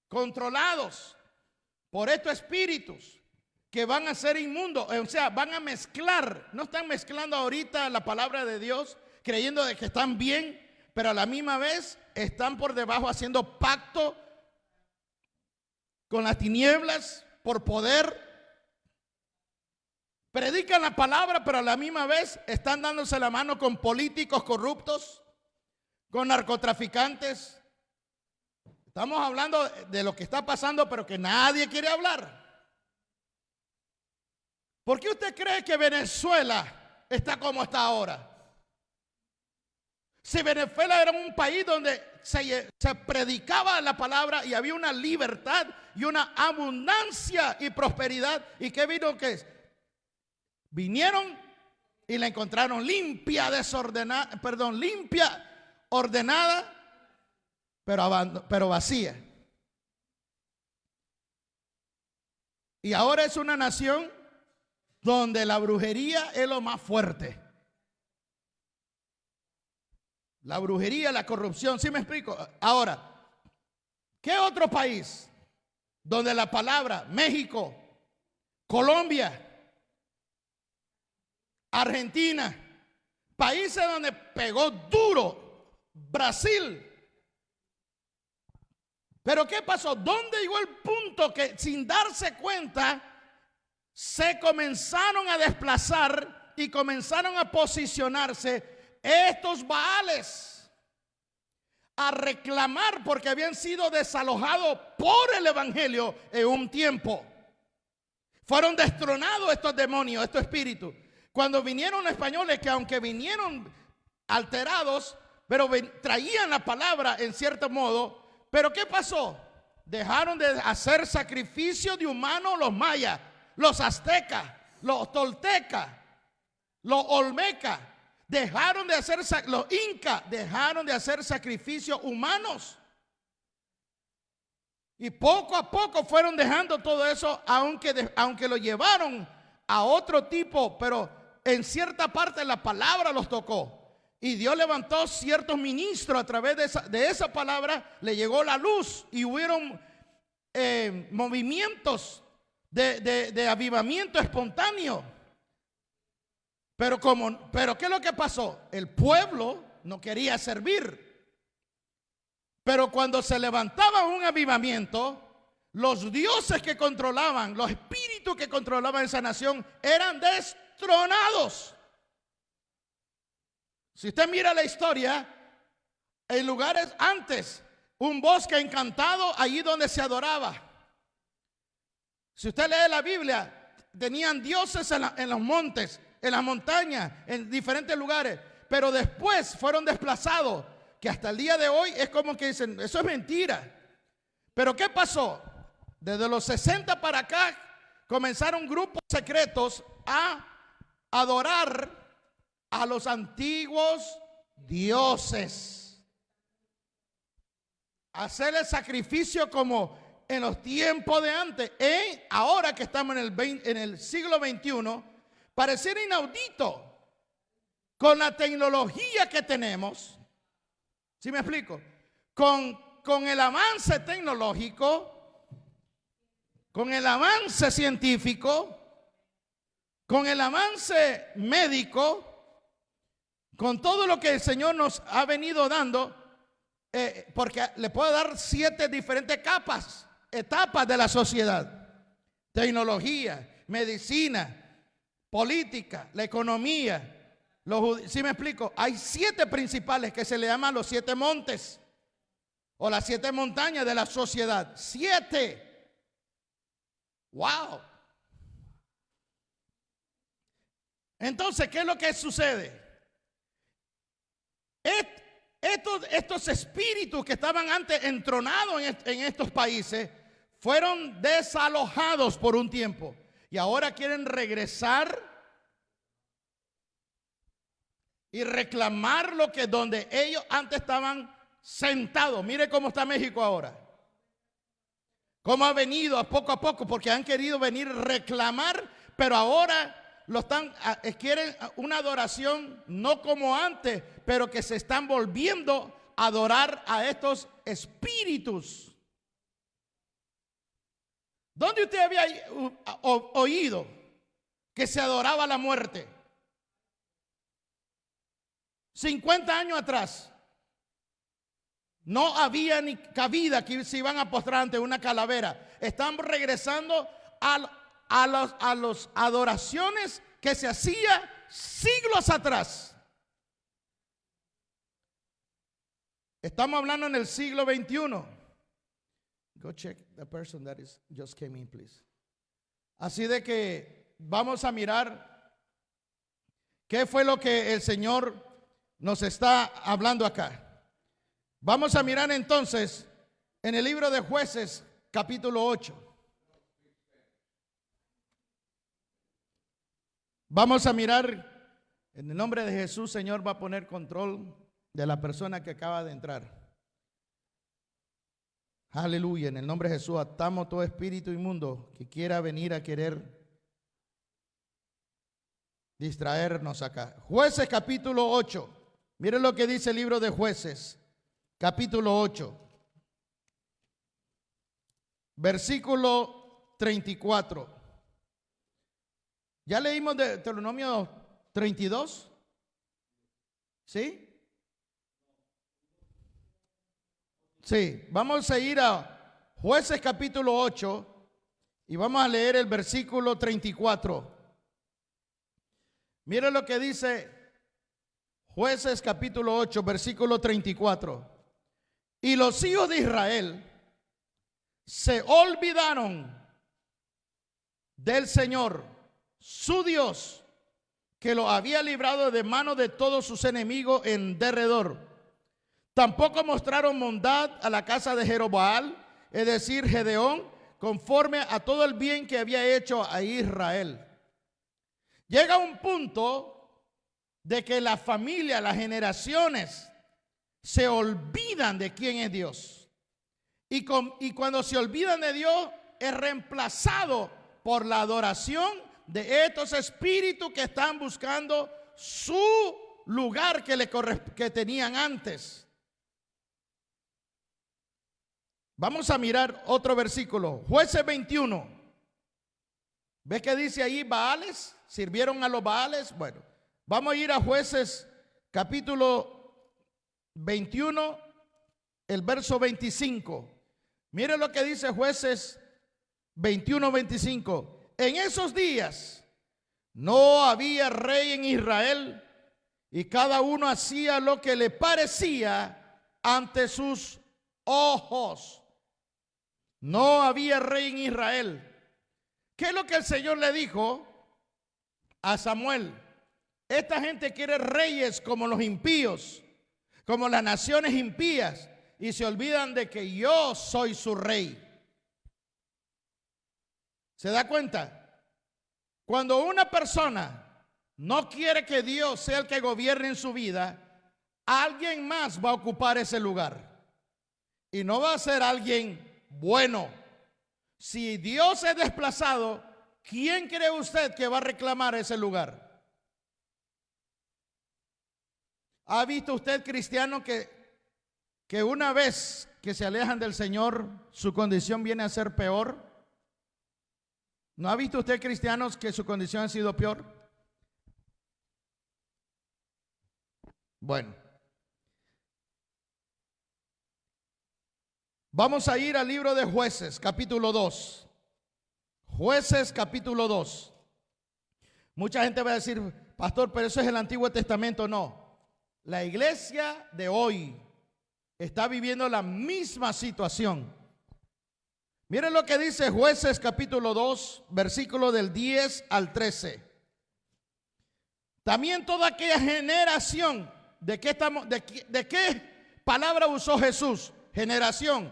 controlados por estos espíritus que van a ser inmundos. O sea, van a mezclar. No están mezclando ahorita la palabra de Dios creyendo de que están bien, pero a la misma vez están por debajo haciendo pacto con las tinieblas por poder. Predican la palabra, pero a la misma vez están dándose la mano con políticos corruptos, con narcotraficantes. Estamos hablando de lo que está pasando, pero que nadie quiere hablar. ¿Por qué usted cree que Venezuela está como está ahora? Si Venezuela era un país donde se predicaba la palabra y había una libertad y una abundancia y prosperidad. ¿Y qué vino que es? Vinieron y la encontraron limpia, limpia, ordenada, pero vacía. Y ahora es una nación donde la brujería es lo más fuerte. La brujería, la corrupción, ¿sí me explico? Ahora, ¿qué otro país donde la palabra, México, Colombia, Argentina, países donde pegó duro, Brasil? Pero ¿qué pasó? ¿Dónde llegó el punto que sin darse cuenta se comenzaron a desplazar y comenzaron a posicionarse estos Baales a reclamar porque habían sido desalojados por el evangelio en un tiempo? Fueron destronados estos demonios, estos espíritus. Cuando vinieron los españoles, que aunque vinieron alterados, pero traían la palabra en cierto modo. Pero ¿qué pasó? Dejaron de hacer sacrificio de humanos los mayas, los aztecas, los toltecas, los olmecas. Dejaron de hacer, los incas dejaron de hacer sacrificios humanos. Y poco a poco fueron dejando todo eso, aunque lo llevaron a otro tipo, pero en cierta parte la palabra los tocó. Y Dios levantó ciertos ministros a través de esa palabra, le llegó la luz y hubieron movimientos de avivamiento espontáneo. Pero ¿qué es lo que pasó? El pueblo no quería servir. Pero cuando se levantaba un avivamiento, los dioses que controlaban, los espíritus que controlaban esa nación eran destronados. Si usted mira la historia, en lugares antes, un bosque encantado, allí donde se adoraba. Si usted lee la Biblia, tenían dioses en los montes, en las montañas, en diferentes lugares, pero después fueron desplazados, que hasta el día de hoy es como que dicen, eso es mentira. Pero ¿qué pasó? Desde los 60 para acá comenzaron grupos secretos a adorar a los antiguos dioses, hacerle sacrificio como en los tiempos de antes. Ahora que estamos en el siglo XXI, pareciera inaudito con la tecnología que tenemos. ¿Sí me explico? Con el avance tecnológico, con el avance científico, con el avance médico, con todo lo que el Señor nos ha venido dando, porque le puedo dar 7 diferentes etapas de la sociedad: tecnología, medicina, política, la economía. ¿Sí me explico? Hay 7 principales que se le llaman los 7 montes o las 7 montañas de la sociedad. 7. Wow. Entonces, ¿qué es lo que sucede? Estos espíritus que estaban antes entronados en estos países fueron desalojados por un tiempo y ahora quieren regresar y reclamar lo que donde ellos antes estaban sentados. Mire cómo está México ahora. Cómo ha venido poco a poco, porque han querido venir a reclamar, pero ahora quieren una adoración no como antes, pero que se están volviendo a adorar a estos espíritus. ¿Dónde usted había oído que se adoraba la muerte? 50 años atrás no había ni cabida que se iban a postrar ante una calavera. Están regresando a las adoraciones que se hacía siglos atrás. Estamos hablando en el siglo XXI. Go check the person that just came in, please. Así de que vamos a mirar qué fue lo que el Señor nos está hablando acá. Vamos a mirar entonces en el libro de Jueces, capítulo 8. Vamos a mirar, en el nombre de Jesús, Señor, va a poner control de la persona que acaba de entrar. Aleluya, en el nombre de Jesús atamos todo espíritu inmundo que quiera venir a querer distraernos acá. Jueces capítulo 8. Miren lo que dice el libro de Jueces, capítulo 8. Versículo 34. ¿Ya leímos de Deuteronomio 32? ¿Sí? Sí, vamos a ir a Jueces capítulo 8 y vamos a leer el versículo 34. Mira lo que dice Jueces capítulo 8, versículo 34. Y los hijos de Israel se olvidaron del Señor, su Dios, que lo había librado de mano de todos sus enemigos en derredor. Tampoco mostraron bondad a la casa de Jeroboam, es decir, Gedeón, conforme a todo el bien que había hecho a Israel. Llega un punto de que la familia, las generaciones, se olvidan de quién es Dios. Y cuando se olvidan de Dios, es reemplazado por la adoración de estos espíritus que están buscando su lugar que tenían antes. Vamos a mirar otro versículo, Jueces 21. ¿Ves que dice ahí Baales? ¿Sirvieron a los Baales? Bueno, vamos a ir a Jueces capítulo 21, el verso 25. Mire lo que dice Jueces 21, 25. En esos días no había rey en Israel y cada uno hacía lo que le parecía ante sus ojos. No había rey en Israel. ¿Qué es lo que el Señor le dijo a Samuel? Esta gente quiere reyes como los impíos, como las naciones impías, y se olvidan de que yo soy su rey. ¿Se da cuenta? Cuando una persona no quiere que Dios sea el que gobierne en su vida, alguien más va a ocupar ese lugar. Y no va a ser alguien bueno. Si Dios es desplazado, ¿quién cree usted que va a reclamar ese lugar? ¿Ha visto usted cristianos que una vez que se alejan del Señor, su condición viene a ser peor? ¿No ha visto usted cristianos que su condición ha sido peor? Bueno, vamos a ir al libro de Jueces, capítulo 2. Jueces, capítulo 2. Mucha gente va a decir, pastor, pero eso es el Antiguo Testamento. No, la iglesia de hoy está viviendo la misma situación. Miren lo que dice Jueces capítulo 2, versículo del 10 al 13. También toda aquella generación, ¿de qué palabra usó Jesús? Generación.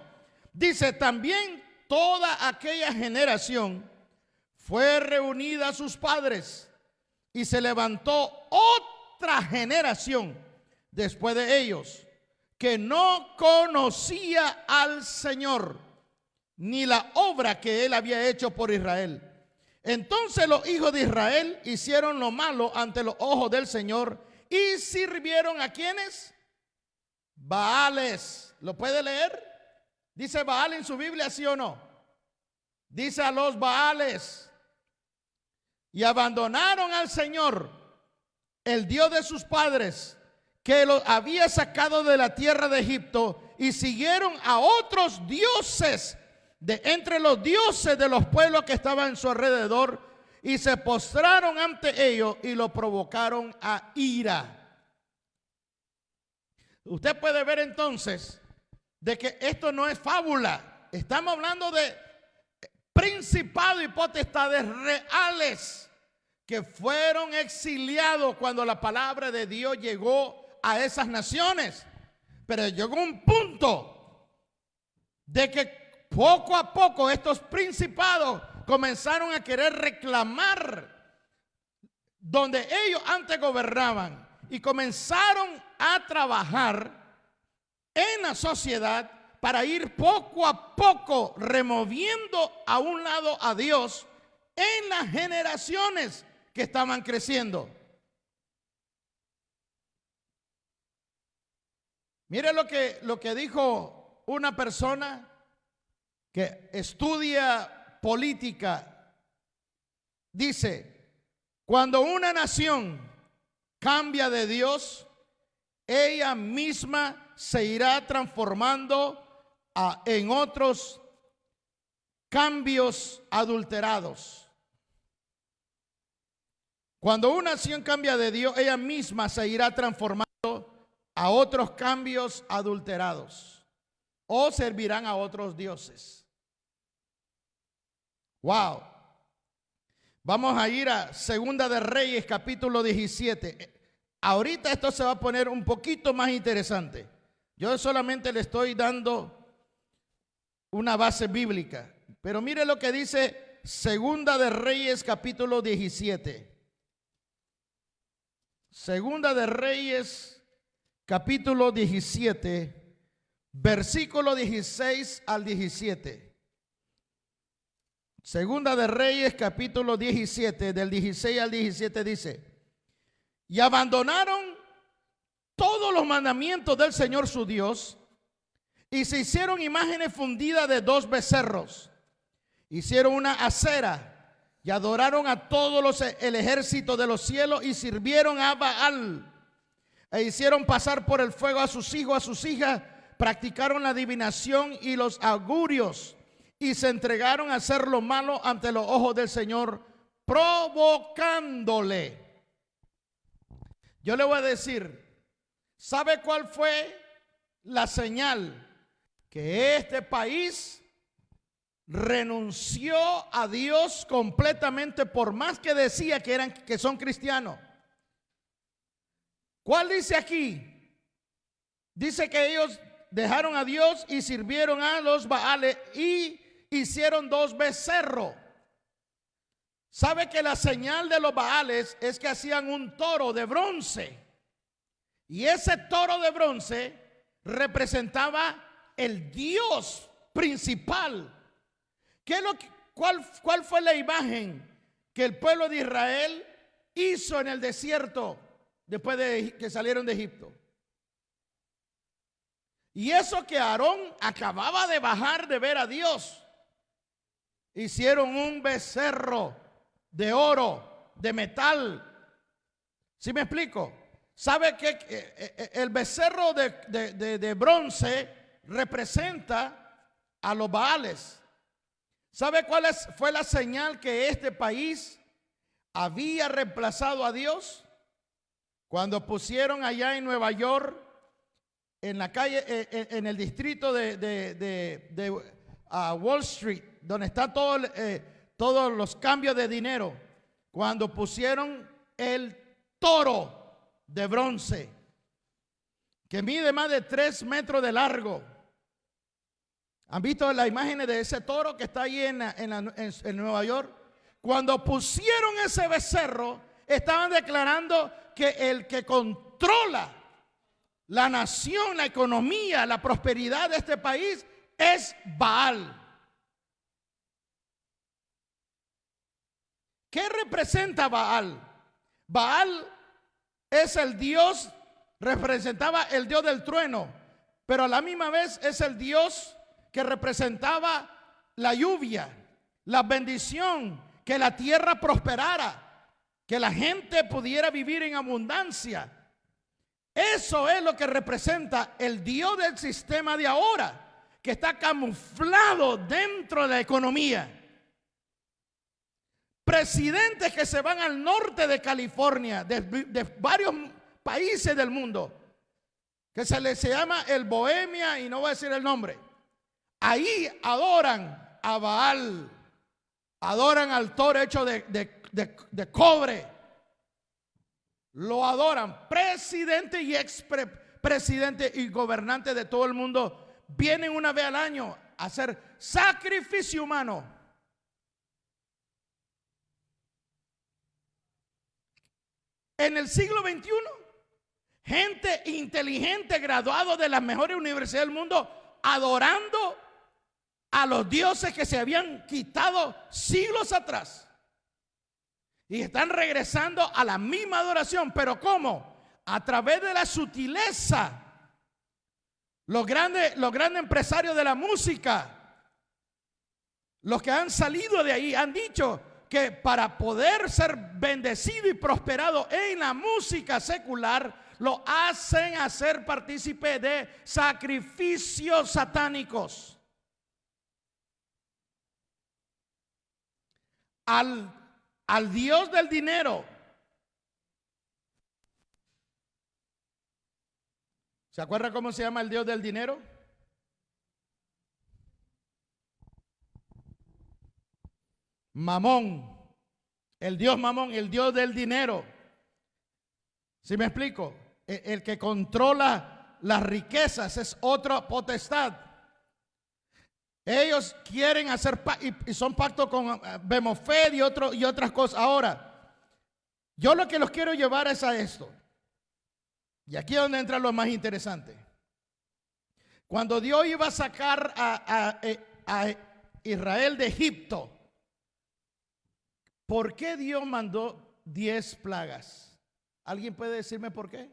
Dice, también toda aquella generación fue reunida a sus padres y se levantó otra generación después de ellos que no conocía al Señor ni la obra que él había hecho por Israel. Entonces los hijos de Israel hicieron lo malo ante los ojos del Señor y sirvieron a ¿quiénes? Baales. ¿Lo puede leer? ¿Dice Baal en su Biblia, sí o no? Dice a los Baales. Y abandonaron al Señor, el Dios de sus padres, que los había sacado de la tierra de Egipto, y siguieron a otros dioses de entre los dioses de los pueblos que estaban en su alrededor, y se postraron ante ellos y lo provocaron a ira. Usted puede ver entonces de que esto no es fábula. Estamos hablando de principados y potestades reales que fueron exiliados cuando la palabra de Dios llegó a esas naciones. Pero llegó un punto de que poco a poco estos principados comenzaron a querer reclamar donde ellos antes gobernaban y comenzaron a trabajar en la sociedad para ir poco a poco removiendo a un lado a Dios en las generaciones que estaban creciendo. Mire lo que dijo una persona que estudia política. Dice, cuando una nación cambia de Dios, ella misma se irá transformando en otros cambios adulterados. Cuando una nación cambia de Dios, ella misma se irá transformando a otros cambios adulterados o servirán a otros dioses. Wow. Vamos a ir a Segunda de Reyes, capítulo 17. Ahorita esto se va a poner un poquito más interesante. Yo solamente le estoy dando una base bíblica. Pero mire lo que dice Segunda de Reyes, capítulo 17. Segunda de Reyes, capítulo 17, versículo 16 al 17. Segunda de Reyes, capítulo 17, del 16 al 17 dice: y abandonaron todos los mandamientos del Señor su Dios, y se hicieron imágenes fundidas de 2 becerros. Hicieron una acera y adoraron a todos el ejército de los cielos, y sirvieron a Baal, e hicieron pasar por el fuego a sus hijos, a sus hijas, practicaron la adivinación y los augurios, y se entregaron a hacer lo malo ante los ojos del Señor, provocándole. Yo le voy a decir, ¿sabe cuál fue la señal? Que este país renunció a Dios completamente, por más que decía que son cristianos. ¿Cuál dice aquí? Dice que ellos dejaron a Dios y sirvieron a los Baales y hicieron 2 becerros. ¿Sabe que la señal de los Baales es que hacían un toro de bronce? Y ese toro de bronce representaba el Dios principal. ¿Cuál fue la imagen que el pueblo de Israel hizo en el desierto después de que salieron de Egipto? Y eso que Aarón acababa de bajar de ver a Dios. Hicieron un becerro de oro, de metal. ¿Sí me explico? ¿Sabe que el becerro de bronce representa a los Baales? ¿Sabe cuál fue la señal que este país había reemplazado a Dios? Cuando pusieron allá en Nueva York, en la calle, en el distrito de Wall Street, donde están todos los cambios de dinero, cuando pusieron el toro de bronce, que mide más de 3 metros de largo. ¿Han visto las imágenes de ese toro que está ahí en Nueva York? Cuando pusieron ese becerro, estaban declarando que el que controla la nación, la economía, la prosperidad de este país es Baal. ¿Qué representa Baal? Baal es el Dios, representaba el Dios del trueno, pero a la misma vez es el Dios que representaba la lluvia, la bendición, que la tierra prosperara, que la gente pudiera vivir en abundancia. Eso es lo que representa el Dios del sistema de ahora, que está camuflado dentro de la economía. Presidentes que se van al norte de California, de varios países del mundo, que se llama el Bohemia, y no voy a decir el nombre. Ahí adoran a Baal, adoran al toro hecho de cobre. lo adoran. Presidente y expresidente y gobernante de todo el mundo vienen una vez al año a hacer sacrificio humano. En el siglo XXI, gente inteligente, graduado de las mejores universidades del mundo, adorando a los dioses que se habían quitado siglos atrás. Y están regresando a la misma adoración. ¿Pero cómo? A través de la sutileza. Los grandes empresarios de la música, los que han salido de ahí, han dicho que para poder ser bendecido y prosperado en la música secular, lo hacen hacer partícipe de sacrificios satánicos. Al Dios del dinero. ¿Se acuerda cómo se llama el Dios del dinero? Mamón. El Dios Mamón, el Dios del dinero. ¿Sí me explico? El que controla las riquezas es otra potestad. Ellos quieren hacer y son pactos con Bemofed y otras cosas. Ahora, yo lo que los quiero llevar es a esto. Y aquí es donde entra lo más interesante. Cuando Dios iba a sacar a Israel de Egipto, ¿por qué Dios mandó 10 plagas? ¿Alguien puede decirme por qué?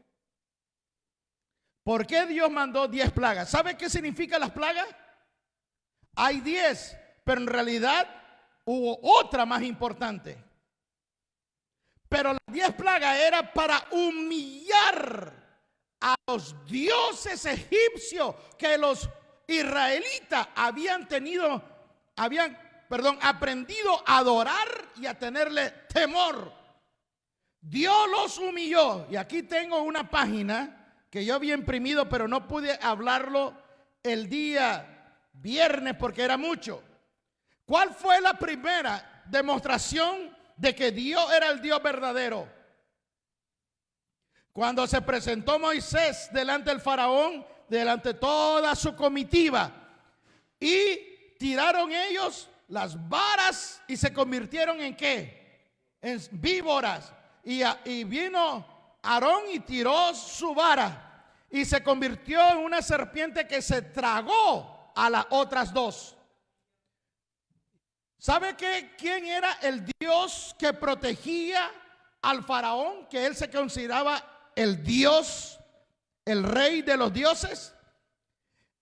¿Por qué Dios mandó 10 plagas? ¿Sabe qué significan las plagas? Hay 10, pero en realidad hubo otra más importante. Pero las 10 plagas era para humillar a los dioses egipcios que los israelitas habían aprendido a adorar y a tenerle temor. Dios los humilló. Y aquí tengo una página que yo había imprimido, pero no pude hablarlo el día viernes porque era mucho. ¿Cuál fue la primera demostración de que Dios era el Dios verdadero? Cuando se presentó Moisés delante del faraón, delante de toda su comitiva, y tiraron ellos las varas y se convirtieron en ¿qué? En víboras. Y vino Aarón y tiró su vara y se convirtió en una serpiente que se tragó a las otras dos. ¿Sabe quién era el Dios que protegía al faraón? Que él se consideraba el Dios, el rey de los dioses.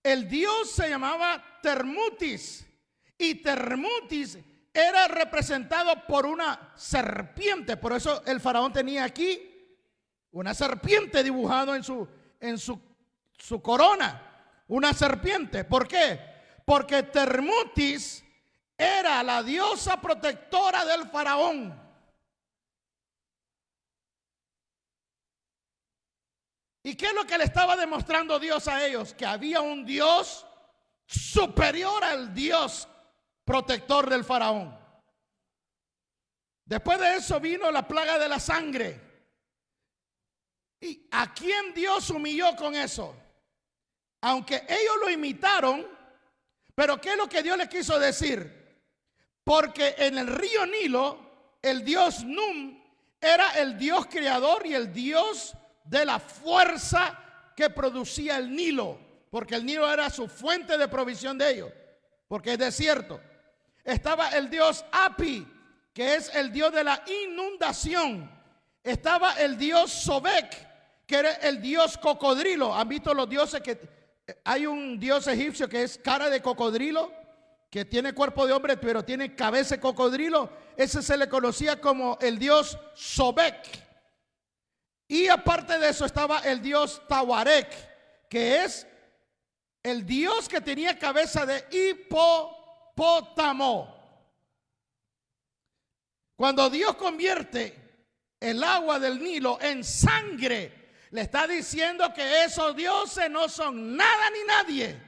El Dios se llamaba Termutis. Y Termutis era representado por una serpiente. Por eso el faraón tenía aquí una serpiente dibujado en su corona. Una serpiente. ¿Por qué? Porque Termutis era la diosa protectora del faraón. ¿Y qué es lo que le estaba demostrando Dios a ellos? Que había un Dios superior al Dios protector del faraón. Después de eso vino la plaga de la sangre. ¿Y a quién Dios humilló con eso? Aunque ellos lo imitaron, pero ¿qué es lo que Dios les quiso decir? Porque en el río Nilo, el dios Num era el Dios creador y el Dios de la fuerza que producía el Nilo, porque el Nilo era su fuente de provisión de ellos, porque es desierto. Estaba el dios Api, que es el dios de la inundación. Estaba el dios Sobek, que era el dios cocodrilo. ¿Han visto los dioses? Que hay un dios egipcio que es cara de cocodrilo, que tiene cuerpo de hombre pero tiene cabeza de cocodrilo. Ese se le conocía como el dios Sobek. Y aparte de eso estaba el dios Tawarek, que es el dios que tenía cabeza de hipopótamo. Cuando Dios convierte el agua del Nilo en sangre, le está diciendo que esos dioses no son nada ni nadie,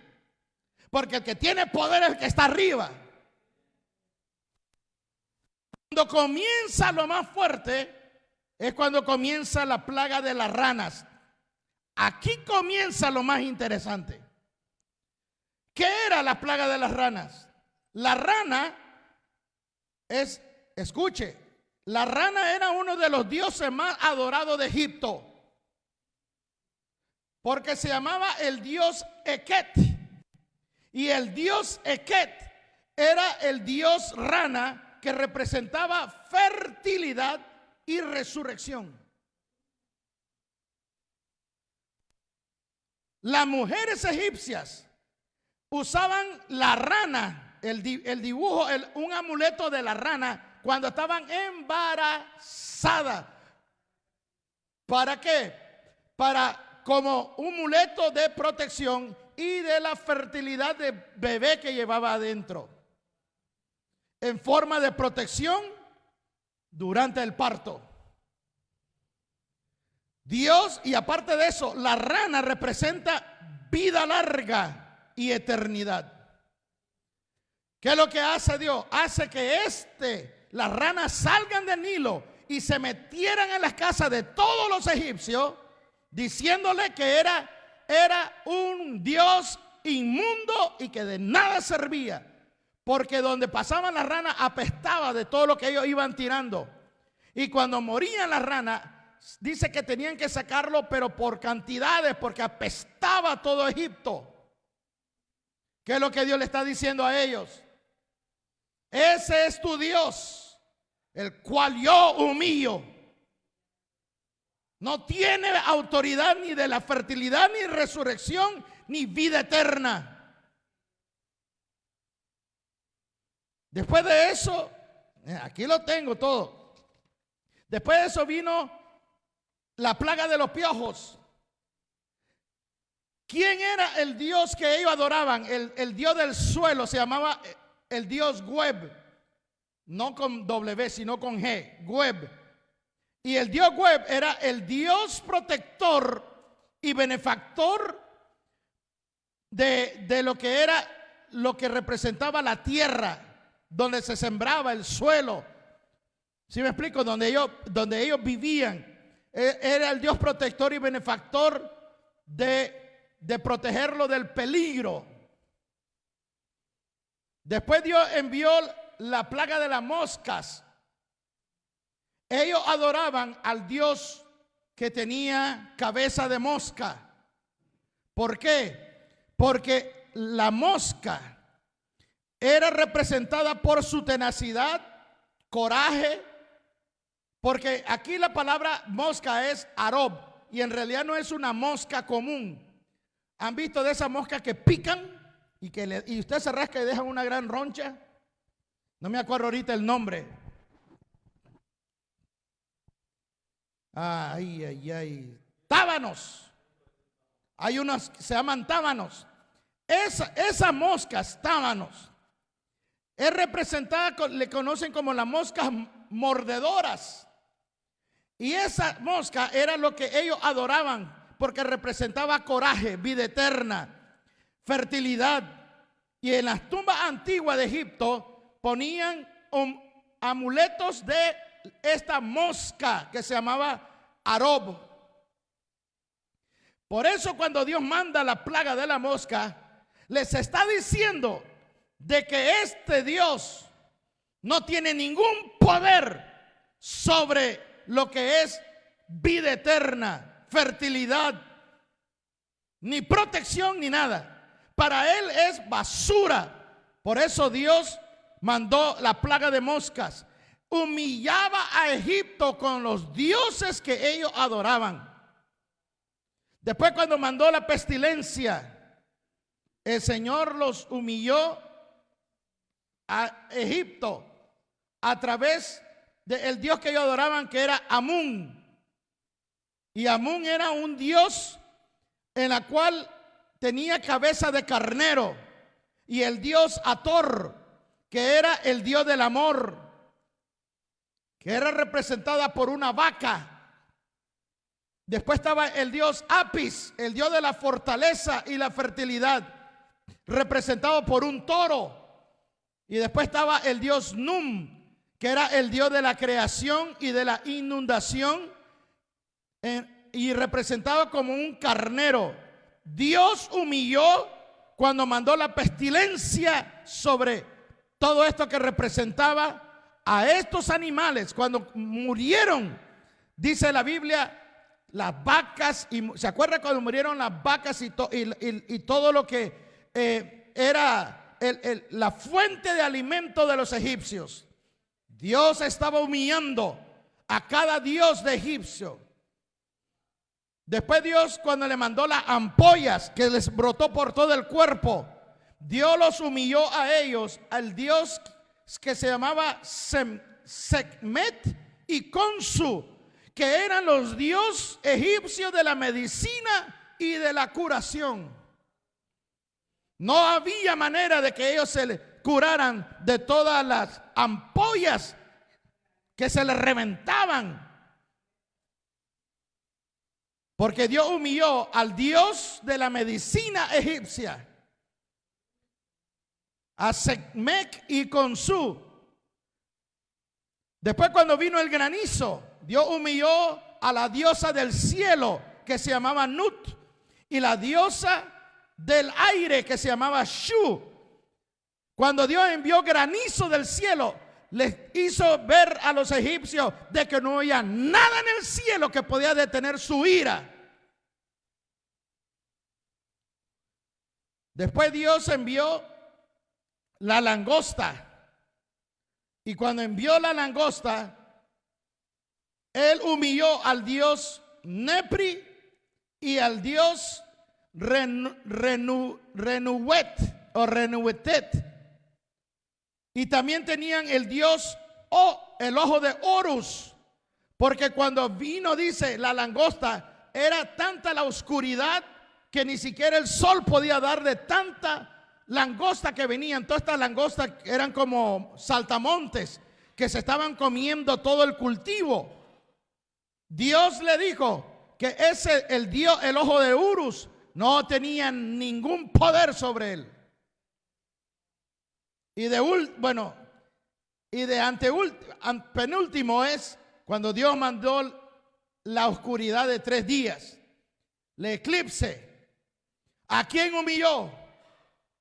porque el que tiene poder es el que está arriba. Cuando comienza lo más fuerte, es cuando comienza la plaga de las ranas. Aquí comienza lo más interesante. ¿Qué era la plaga de las ranas? La rana escuche, la rana era uno de los dioses más adorados de Egipto, porque se llamaba el dios Eket. Y el dios Eket era el dios rana que representaba fertilidad y resurrección. Las mujeres egipcias usaban la rana, el dibujo, un amuleto de la rana cuando estaban embarazadas. ¿Para qué? Como un amuleto de protección y de la fertilidad de bebé que llevaba adentro, en forma de protección durante el parto. Dios, y aparte de eso, la rana representa vida larga y eternidad. ¿Qué es lo que hace Dios? Hace que las ranas salgan del Nilo y se metieran en las casas de todos los egipcios, diciéndole que era un Dios inmundo y que de nada servía, porque donde pasaban las ranas apestaba de todo lo que ellos iban tirando. Y cuando morían las ranas, dice que tenían que sacarlo, pero por cantidades, porque apestaba todo Egipto. ¿Qué es lo que Dios le está diciendo a ellos? Ese es tu Dios, el cual yo humillo. No tiene autoridad ni de la fertilidad, ni resurrección, ni vida eterna. Después de eso, aquí lo tengo todo. Después de eso vino la plaga de los piojos. ¿Quién era el dios que ellos adoraban? El dios del suelo se llamaba el dios Geb. No con W, sino con G. Geb. Y el dios Geb era el dios protector y benefactor de lo que representaba la tierra, donde se sembraba el suelo. ¿Sí me explico? Donde ellos vivían. Era el Dios protector y benefactor de protegerlo del peligro. Después Dios envió la plaga de las moscas. Ellos adoraban al Dios que tenía cabeza de mosca. ¿Por qué? Porque la mosca era representada por su tenacidad, coraje. Porque aquí la palabra mosca es arob, y en realidad no es una mosca común. ¿Han visto de esas moscas que pican y usted se rasca y dejan una gran roncha? No me acuerdo ahorita el nombre. Ay. Tábanos. Hay unos que se llaman tábanos. Esas moscas, tábanos, es representada, le conocen como las moscas mordedoras. Y esa mosca era lo que ellos adoraban, porque representaba coraje, vida eterna, fertilidad. Y en las tumbas antiguas de Egipto ponían amuletos de esta mosca que se llamaba arob. Por eso cuando Dios manda la plaga de la mosca, les está diciendo de que este Dios no tiene ningún poder sobre lo que es vida eterna, fertilidad, ni protección, ni nada. Para él es basura. Por eso Dios mandó la plaga de moscas. Humillaba a Egipto con los dioses que ellos adoraban. Después, cuando mandó la pestilencia, el Señor los humilló a Egipto a través del dios que ellos adoraban, que era Amún. Y Amún era un dios en la cual tenía cabeza de carnero. Y el dios Ator, que era el dios del amor, que era representada por una vaca. Después estaba el dios Apis, el dios de la fortaleza y la fertilidad, representado por un toro. Y después estaba el dios Num, que era el Dios de la creación y de la inundación, y representado como un carnero. Dios humilló cuando mandó la pestilencia sobre todo esto que representaba a estos animales. Cuando murieron, dice la Biblia, las vacas, y ¿se acuerda cuando murieron las vacas y todo lo que era la fuente de alimento de los egipcios? Dios estaba humillando a cada dios de egipcio. Después Dios, cuando le mandó las ampollas que les brotó por todo el cuerpo, Dios los humilló a ellos, al dios que se llamaba Sekhmet y Khonsu, que eran los dioses egipcios de la medicina y de la curación. No había manera de que ellos se curaran de todas las ampollas que se les reventaban, porque Dios humilló al dios de la medicina egipcia, a Sekhmet y Khonsu. Después, cuando vino el granizo, Dios humilló a la diosa del cielo que se llamaba Nut y la diosa del aire que se llamaba Shu. Cuando Dios envió granizo del cielo, les hizo ver a los egipcios de que no había nada en el cielo que podía detener su ira. Después Dios envió la langosta, y cuando envió la langosta, Él humilló al dios Nepri y al dios Renuet o Renuetet. Y también tenían el dios el ojo de Horus, porque cuando vino, dice, la langosta, era tanta la oscuridad que ni siquiera el sol podía dar de tanta langosta que venían. Todas estas langostas eran como saltamontes que se estaban comiendo todo el cultivo. Dios le dijo que el ojo de Horus, no tenía ningún poder sobre él. Y penúltimo es cuando Dios mandó la oscuridad de 3 días, el eclipse. ¿A quién humilló?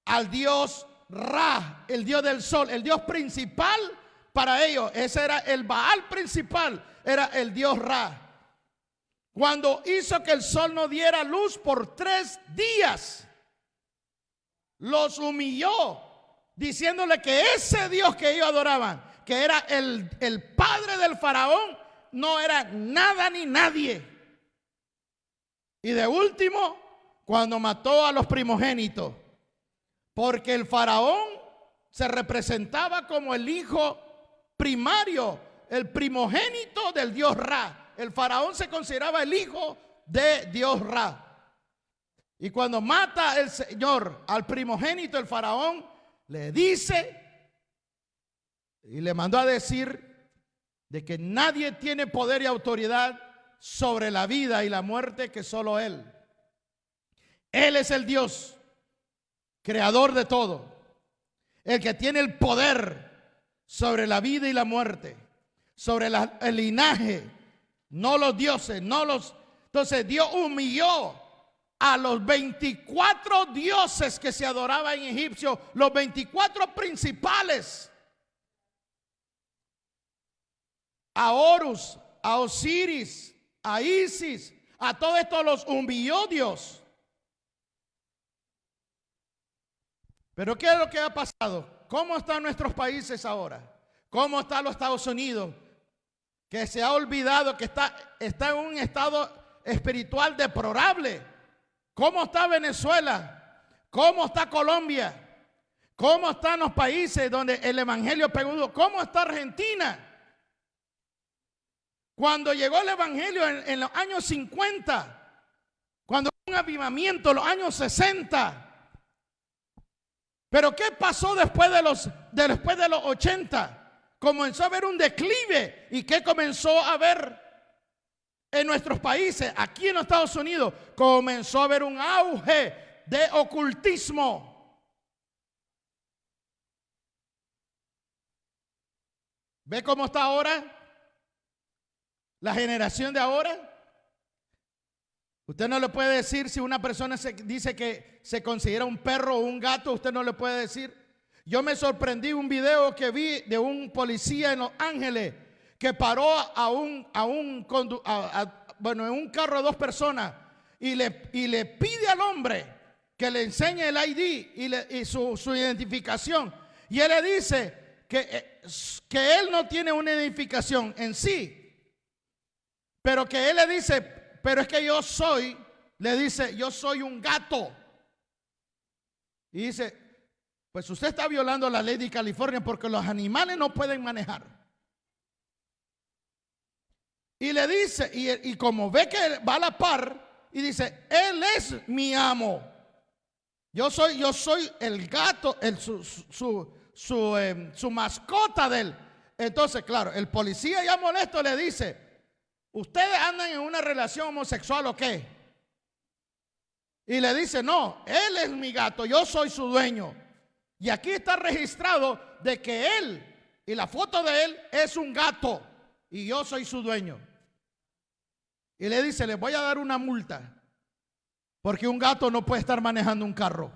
Al dios Ra, el dios del sol, el dios principal para ellos. Ese era el Baal principal, era el dios Ra. Cuando hizo que el sol no diera luz por 3 días, los humilló, diciéndole que ese Dios que ellos adoraban, que era el padre del faraón, no era nada ni nadie. Y de último, cuando mató a los primogénitos, porque el faraón se representaba como el hijo primario, el primogénito del dios Ra. El faraón se consideraba el hijo de Dios Ra. Y cuando mata el Señor al primogénito, el faraón le dice y le mandó a decir de que nadie tiene poder y autoridad sobre la vida y la muerte que solo Él. Él es el Dios, creador de todo, el que tiene el poder sobre la vida y la muerte, sobre el linaje, no los dioses, no los... Entonces Dios humilló a los 24 dioses que se adoraban en Egipcio, los 24 principales, a Horus, a Osiris, a Isis, a todos estos los humilló Dios. Pero ¿qué es lo que ha pasado? ¿Cómo están nuestros países ahora? ¿Cómo están los Estados Unidos? Que se ha olvidado que está en un estado espiritual deplorable. ¿Cómo está Venezuela? ¿Cómo está Colombia? ¿Cómo están los países donde el evangelio pegó? ¿Cómo está Argentina? Cuando llegó el evangelio en los años 50, cuando hubo un avivamiento en los años 60. Pero ¿qué pasó después de los 80? Comenzó a haber un declive. ¿Y qué comenzó a haber en nuestros países? Aquí en los Estados Unidos comenzó a haber un auge de ocultismo. ¿Ve cómo está ahora la generación de ahora? Usted no le puede decir si una persona dice que se considera un perro o un gato, usted no le puede decir. Yo me sorprendí un video que vi de un policía en Los Ángeles que paró en un carro de dos personas y le pide al hombre que le enseñe el ID y su identificación. Y él le dice que él no tiene una identificación en sí, pero que él le dice, pero es que yo soy un gato. Y dice, pues usted está violando la ley de California porque los animales no pueden manejar. Y le dice, y como ve que va a la par, y dice, él es mi amo. Yo soy el gato, su mascota de él. Entonces, claro, el policía ya molesto le dice, ¿ustedes andan en una relación homosexual o qué? Y le dice, no, él es mi gato, yo soy su dueño. Y aquí está registrado de que él, y la foto de él es un gato, y yo soy su dueño. Y le dice, les voy a dar una multa, porque un gato no puede estar manejando un carro.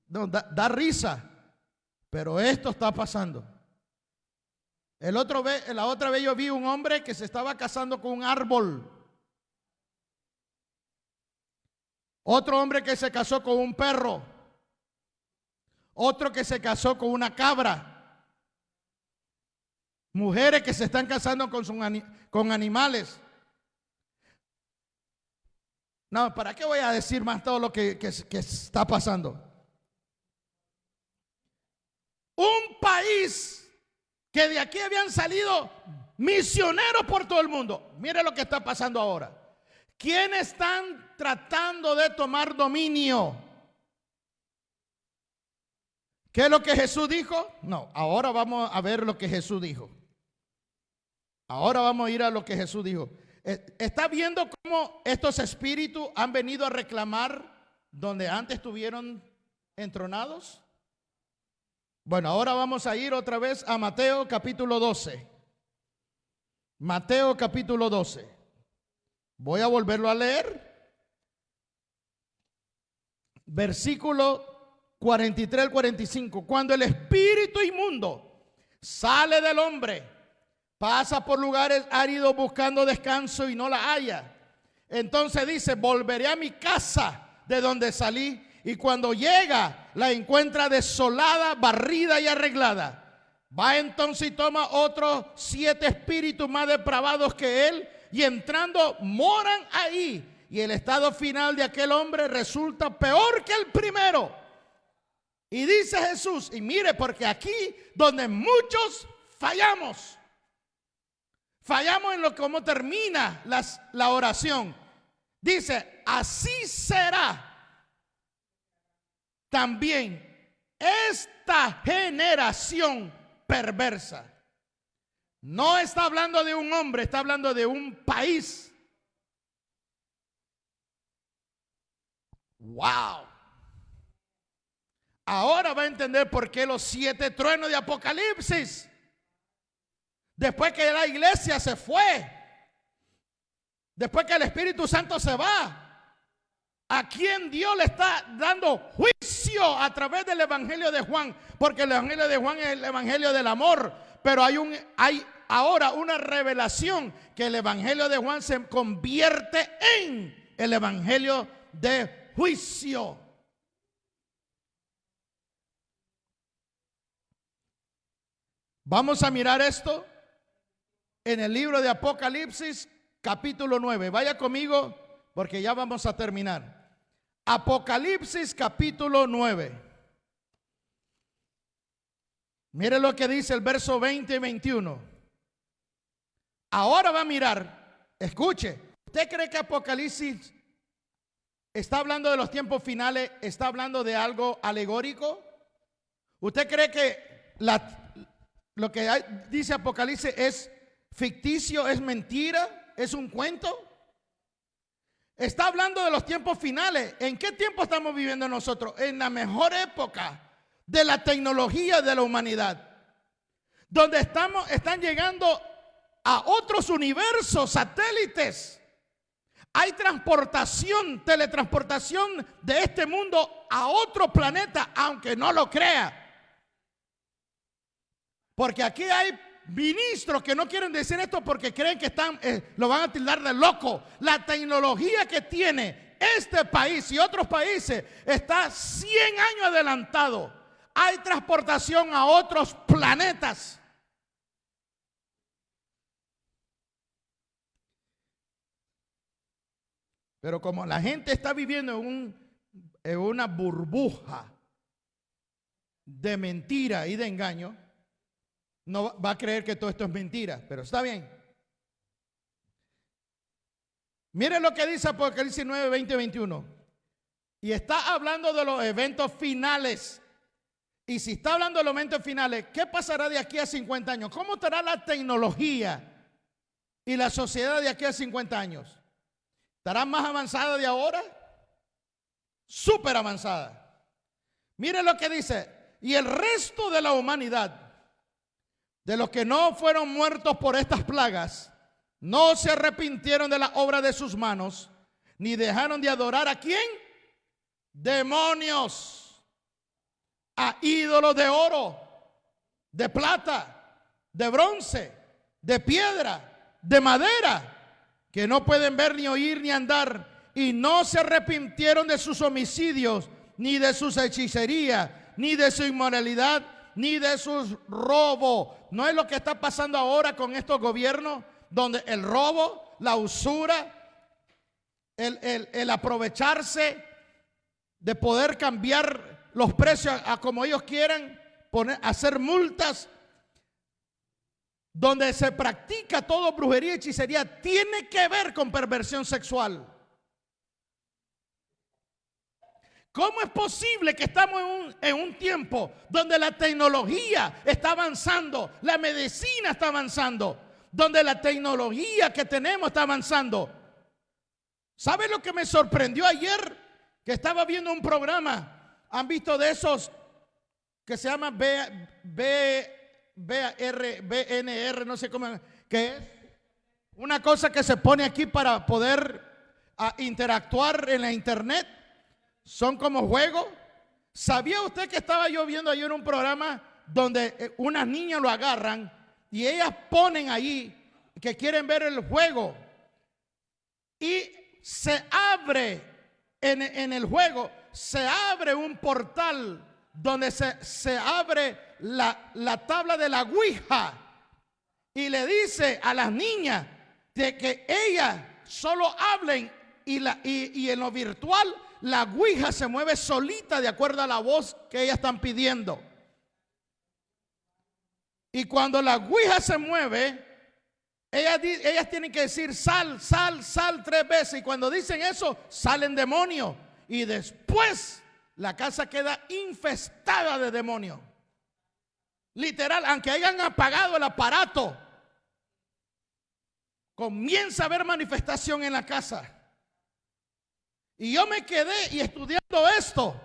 No, da risa, pero esto está pasando. La otra vez yo vi un hombre que se estaba casando con un árbol. Otro hombre que se casó con un perro. Otro que se casó con una cabra. Mujeres que se están casando con animales. No, ¿para qué voy a decir más todo lo que está pasando? Un país que de aquí habían salido misioneros por todo el mundo. Mire lo que está pasando ahora. ¿Quiénes están tratando de tomar dominio? ¿Qué es lo que Jesús dijo? No, ahora vamos a ver lo que Jesús dijo. Ahora vamos a ir a lo que Jesús dijo. ¿Está viendo cómo estos espíritus han venido a reclamar donde antes estuvieron entronados? Bueno, ahora vamos a ir otra vez a Mateo capítulo 12. Mateo capítulo 12. Voy a volverlo a leer. Versículo 43 al 45. Cuando el espíritu inmundo sale del hombre, pasa por lugares áridos buscando descanso y no la halla. Entonces dice, volveré a mi casa de donde salí. Y cuando llega, la encuentra desolada, barrida y arreglada. Va entonces y toma otros 7 espíritus más depravados que él, y entrando moran ahí. Y el estado final de aquel hombre resulta peor que el primero. Y dice Jesús, y mire, porque aquí donde muchos fallamos en cómo termina la oración. Dice, así será también esta generación perversa. No está hablando de un hombre, está hablando de un país. Wow. Ahora va a entender por qué los 7 truenos de Apocalipsis. Después que la iglesia se fue, después que el Espíritu Santo se va, a quien Dios le está dando juicio a través del Evangelio de Juan, porque el Evangelio de Juan es el Evangelio del amor, pero hay ahora una revelación que el Evangelio de Juan se convierte en el Evangelio de juicio. Vamos a mirar esto en el libro de Apocalipsis capítulo 9. Vaya conmigo porque ya vamos a terminar. Apocalipsis capítulo 9. Mire lo que dice el verso 20 y 21. Ahora va a mirar, escuche, ¿usted cree que Apocalipsis está hablando de los tiempos finales? ¿Está hablando de algo alegórico? ¿Usted cree que lo que dice Apocalipsis es ficticio, es mentira, es un cuento? Está hablando de los tiempos finales. ¿En qué tiempo estamos viviendo nosotros? En la mejor época, de la tecnología de la humanidad, donde están llegando a otros universos, satélites. Hay teletransportación de este mundo a otro planeta, aunque no lo crea. Porque aquí hay ministros que no quieren decir esto porque creen que lo van a tildar de loco. La tecnología que tiene este país y otros países está 100 años adelantado. Hay transportación a otros planetas. Pero como la gente está viviendo en una burbuja de mentira y de engaño, no va a creer que todo esto es mentira, pero está bien. Miren lo que dice Apocalipsis 9, 20, 21. Y está hablando de los eventos finales. Y si está hablando de los eventos finales, ¿qué pasará de aquí a 50 años? ¿Cómo estará la tecnología y la sociedad de aquí a 50 años? ¿Estará más avanzada de ahora? Súper avanzada. Miren lo que dice. Y el resto de la humanidad, de los que no fueron muertos por estas plagas, no se arrepintieron de la obra de sus manos, ni dejaron de adorar ¿a quién? Demonios, a ídolos de oro, de plata, de bronce, de piedra, de madera, que no pueden ver, ni oír, ni andar, y no se arrepintieron de sus homicidios, ni de sus hechicerías, ni de su inmoralidad, ni de sus robos. ¿No es lo que está pasando ahora con estos gobiernos? Donde el robo, la usura, el aprovecharse de poder cambiar los precios a como ellos quieran, hacer multas, donde se practica todo brujería y hechicería, tiene que ver con perversión sexual. ¿Cómo es posible que estamos en un tiempo donde la tecnología está avanzando, la medicina está avanzando, donde la tecnología que tenemos está avanzando? ¿Sabe lo que me sorprendió ayer? Que estaba viendo un programa. ¿Han visto de esos que se llaman BNR, no sé cómo, que es una cosa que se pone aquí para poder interactuar en la internet? Son como juegos. ¿Sabía usted que estaba yo viendo ayer un programa donde unas niñas lo agarran y ellas ponen ahí que quieren ver el juego y se abre en el juego, se abre un portal donde se abre la tabla de la Ouija y le dice a las niñas de que ellas solo hablen y en lo virtual la Ouija se mueve solita de acuerdo a la voz que ellas están pidiendo. Y cuando la Ouija se mueve, ellas tienen que decir sal, sal, sal 3 veces. Y cuando dicen eso, salen demonios. Y después la casa queda infestada de demonios. Literal, aunque hayan apagado el aparato, comienza a haber manifestación en la casa. Y yo me quedé y estudiando esto,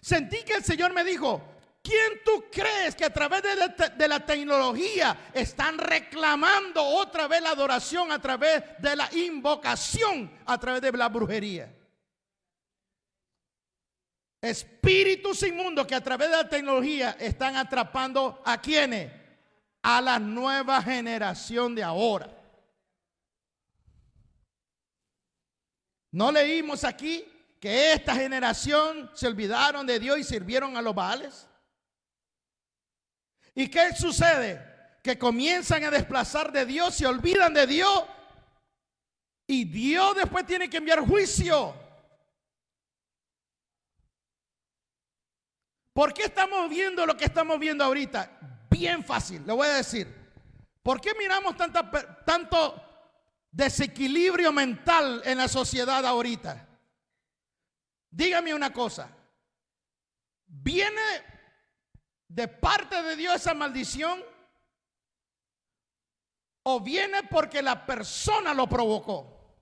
sentí que el Señor me dijo: ¿quién tú crees que a través de la tecnología están reclamando otra vez la adoración, a través de la invocación, a través de la brujería? Espíritus inmundos que a través de la tecnología están atrapando ¿a quiénes? A la nueva generación de ahora. ¿No leímos aquí que esta generación se olvidaron de Dios y sirvieron a los Baales? ¿Y qué sucede? Que comienzan a desplazar de Dios, se olvidan de Dios y Dios después tiene que enviar juicio. ¿Por qué estamos viendo lo que estamos viendo ahorita? Bien fácil, le voy a decir. ¿Por qué miramos tanto desequilibrio mental en la sociedad ahorita? Dígame una cosa. ¿Viene de parte de Dios esa maldición? ¿O viene porque la persona lo provocó?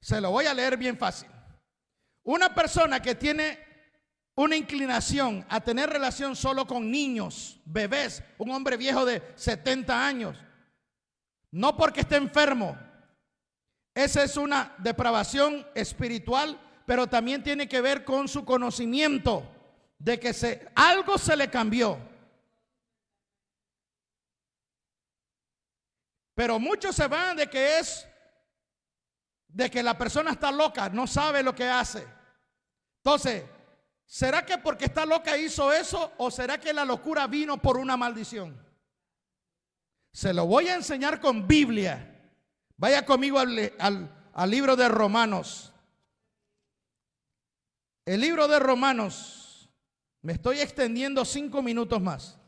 Se lo voy a leer bien fácil. Una persona que tiene una inclinación a tener relación solo con niños, bebés, un hombre viejo de 70 años. No porque esté enfermo. Esa es una depravación espiritual, pero también tiene que ver con su conocimiento de que algo se le cambió. Pero muchos se van de que la persona está loca, no sabe lo que hace. Entonces, ¿será que porque está loca hizo eso o será que la locura vino por una maldición? Se lo voy a enseñar con Biblia. Vaya conmigo al libro de Romanos. El libro de Romanos. Me estoy extendiendo 5 minutos más.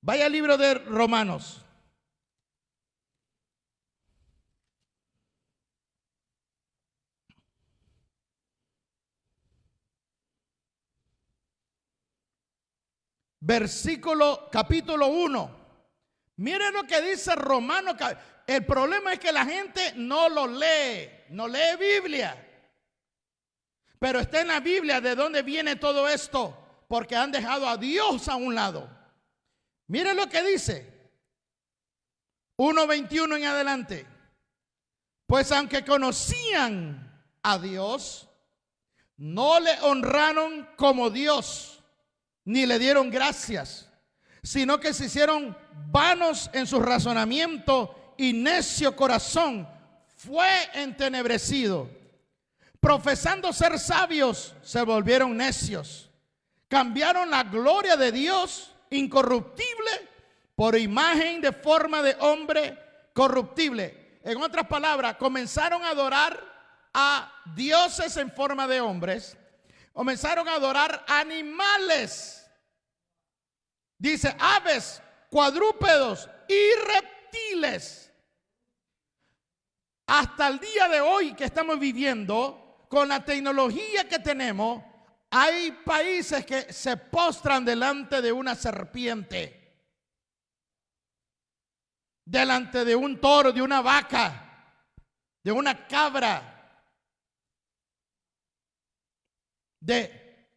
Vaya al libro de Romanos. Capítulo 1. Miren lo que dice Romanos. El problema es que la gente no lo lee, no lee Biblia. Pero está en la Biblia de dónde viene todo esto, porque han dejado a Dios a un lado. Miren lo que dice 1:21 en adelante. Pues aunque conocían a Dios, no le honraron como Dios, ni le dieron gracias, sino que se hicieron vanos en su razonamiento y necio corazón fue entenebrecido. Profesando ser sabios, se volvieron necios. Cambiaron la gloria de Dios incorruptible por imagen de forma de hombre corruptible. En otras palabras, comenzaron a adorar a dioses en forma de hombres. Comenzaron a adorar animales. Dice aves, cuadrúpedos y reptiles. Hasta el día de hoy que estamos viviendo, con la tecnología que tenemos, hay países que se postran delante de una serpiente, delante de un toro, de una vaca, de una cabra, de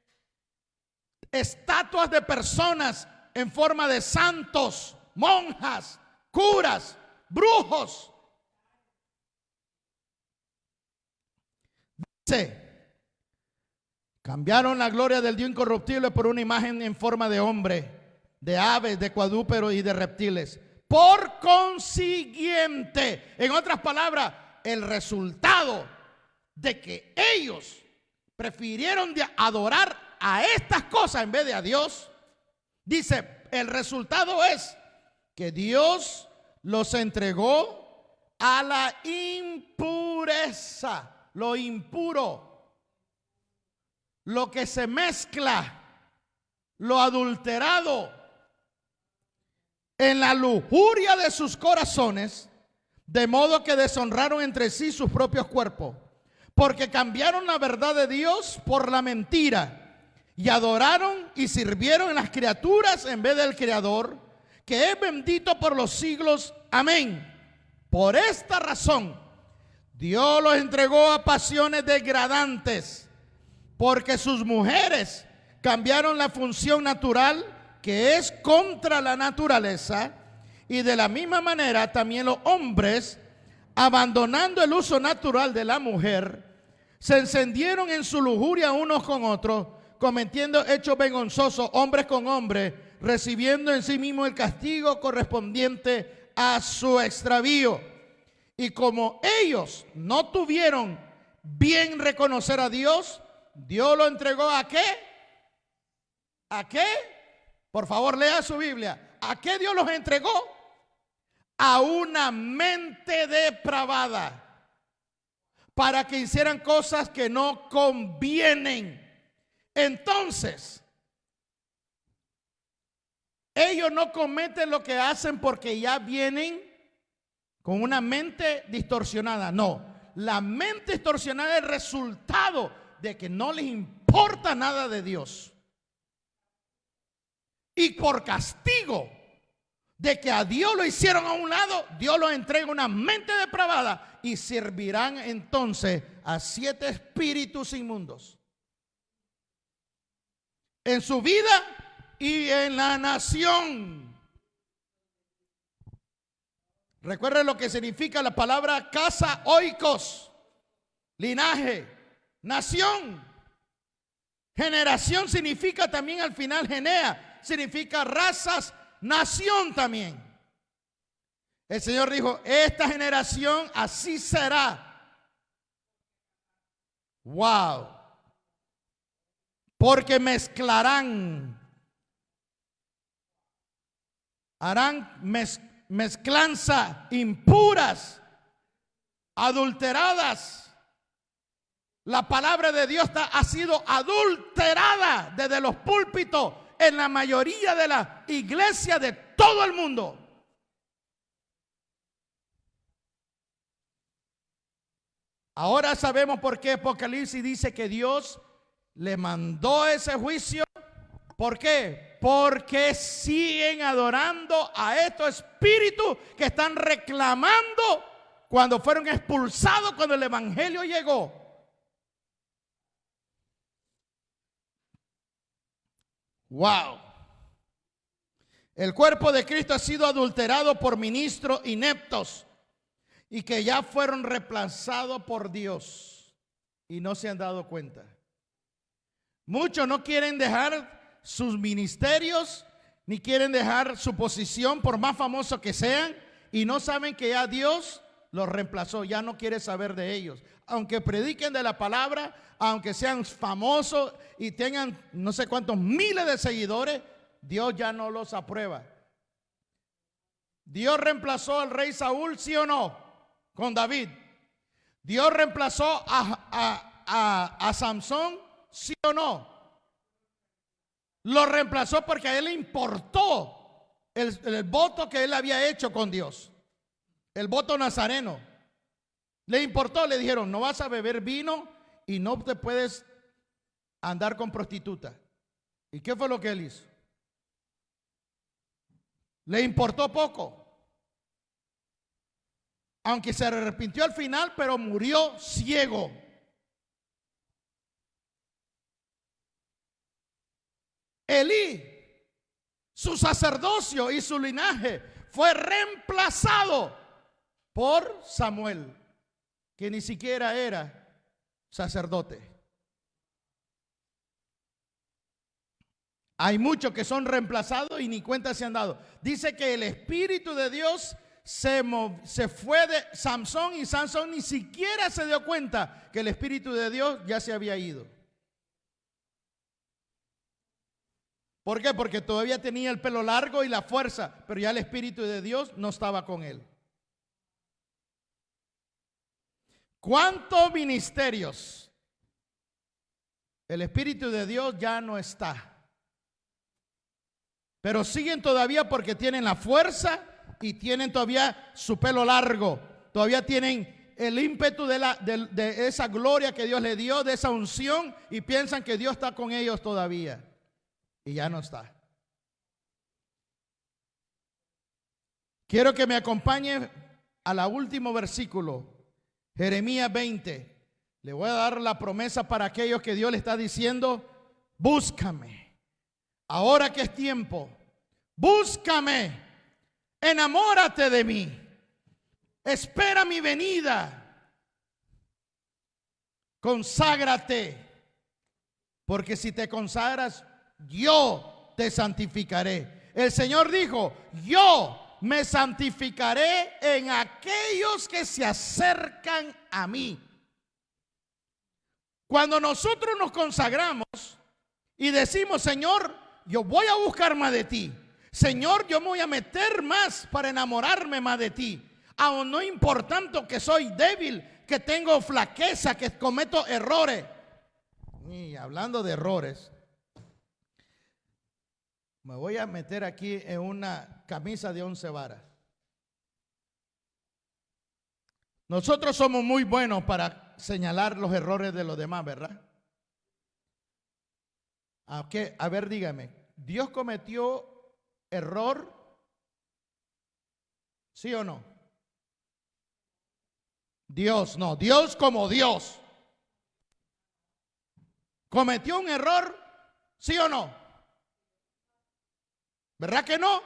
estatuas de personas en forma de santos, monjas, curas, brujos. Cambiaron la gloria del Dios incorruptible por una imagen en forma de hombre, de aves, de cuadrúpedos y de reptiles. Por consiguiente, en otras palabras, el resultado de que ellos prefirieron adorar a estas cosas en vez de a Dios, dice, el resultado es que Dios los entregó a la impureza. Lo impuro, lo que se mezcla, lo adulterado, en la lujuria de sus corazones, de modo que deshonraron entre sí sus propios cuerpos, porque cambiaron la verdad de Dios por la mentira, y adoraron y sirvieron en las criaturas en vez del Creador, que es bendito por los siglos. Amén. Por esta razón, Dios los entregó a pasiones degradantes, porque sus mujeres cambiaron la función natural, que es contra la naturaleza, y de la misma manera también los hombres, abandonando el uso natural de la mujer, se encendieron en su lujuria unos con otros, cometiendo hechos vergonzosos, hombres con hombres, recibiendo en sí mismo el castigo correspondiente a su extravío. Y como ellos no tuvieron bien reconocer a Dios, Dios lo entregó ¿a qué? ¿A qué? Por favor, lea su Biblia. ¿A qué Dios los entregó? A una mente depravada, para que hicieran cosas que no convienen. Entonces, ellos no cometen lo que hacen porque ya vienen con una mente distorsionada. No, la mente distorsionada es el resultado de que no les importa nada de Dios. Y por castigo de que a Dios lo hicieron a un lado, Dios los entrega una mente depravada y servirán entonces a 7 espíritus inmundos. en su vida y en la nación. Recuerden lo que significa la palabra casa, oikos, linaje, nación. Generación significa también al final genea, significa razas, nación también. El Señor dijo, esta generación así será. Wow. Porque mezclarán, harán mezclanza, impuras, adulteradas. La palabra de Dios ha sido adulterada desde los púlpitos en la mayoría de las iglesias de todo el mundo. Ahora sabemos por qué Apocalipsis dice que Dios le mandó ese juicio. ¿Por qué? Porque siguen adorando a estos espíritus que están reclamando cuando fueron expulsados, cuando el evangelio llegó. Wow. El cuerpo de Cristo ha sido adulterado por ministros ineptos y que ya fueron reemplazados por Dios y no se han dado cuenta. Muchos no quieren dejar sus ministerios ni quieren dejar su posición por más famosos que sean y no saben que ya Dios los reemplazó, ya no quiere saber de ellos. Aunque prediquen de la palabra, aunque sean famosos y tengan no sé cuántos miles de seguidores, Dios ya no los aprueba. Dios reemplazó al rey Saúl, ¿sí o no? Con David. Dios reemplazó a Samson, ¿sí o no? Lo reemplazó porque a él le importó el voto que él había hecho con Dios. El voto nazareno. Le importó, le dijeron, no vas a beber vino y no te puedes andar con prostituta. ¿Y qué fue lo que él hizo? Le importó poco. Aunque se arrepintió al final, pero murió ciego. Elí, su sacerdocio y su linaje fue reemplazado por Samuel, que ni siquiera era sacerdote. Hay muchos que son reemplazados y ni cuenta se han dado. Dice que el Espíritu de Dios se fue de Samson y Samson ni siquiera se dio cuenta que el Espíritu de Dios ya se había ido. ¿Por qué? Porque todavía tenía el pelo largo y la fuerza, pero ya el Espíritu de Dios no estaba con él. ¿Cuántos ministerios? El Espíritu de Dios ya no está. Pero siguen todavía porque tienen la fuerza y tienen todavía su pelo largo. Todavía tienen el ímpetu de esa gloria que Dios le dio, de esa unción, y piensan que Dios está con ellos todavía. Y ya no está. Quiero que me acompañe a la último versículo, Jeremías 20. Le voy a dar la promesa para aquellos que Dios le está diciendo, búscame. Ahora que es tiempo, búscame, enamórate de mí, espera mi venida, conságrate, porque si te consagras, yo te santificaré. El Señor dijo, yo me santificaré en aquellos que se acercan a mí. Cuando nosotros nos consagramos y decimos, Señor, yo voy a buscar más de ti. Señor, yo me voy a meter más para enamorarme más de ti. Aun no importando que soy débil, que tengo flaqueza, que cometo errores. Y hablando de errores, me voy a meter aquí en una camisa de 11 varas. Nosotros somos muy buenos para señalar los errores de los demás, ¿verdad? A ver, dígame, ¿Dios cometió error? ¿Sí o no? Dios no, Dios como Dios. ¿Cometió un error? ¿Sí o no? ¿Verdad que no?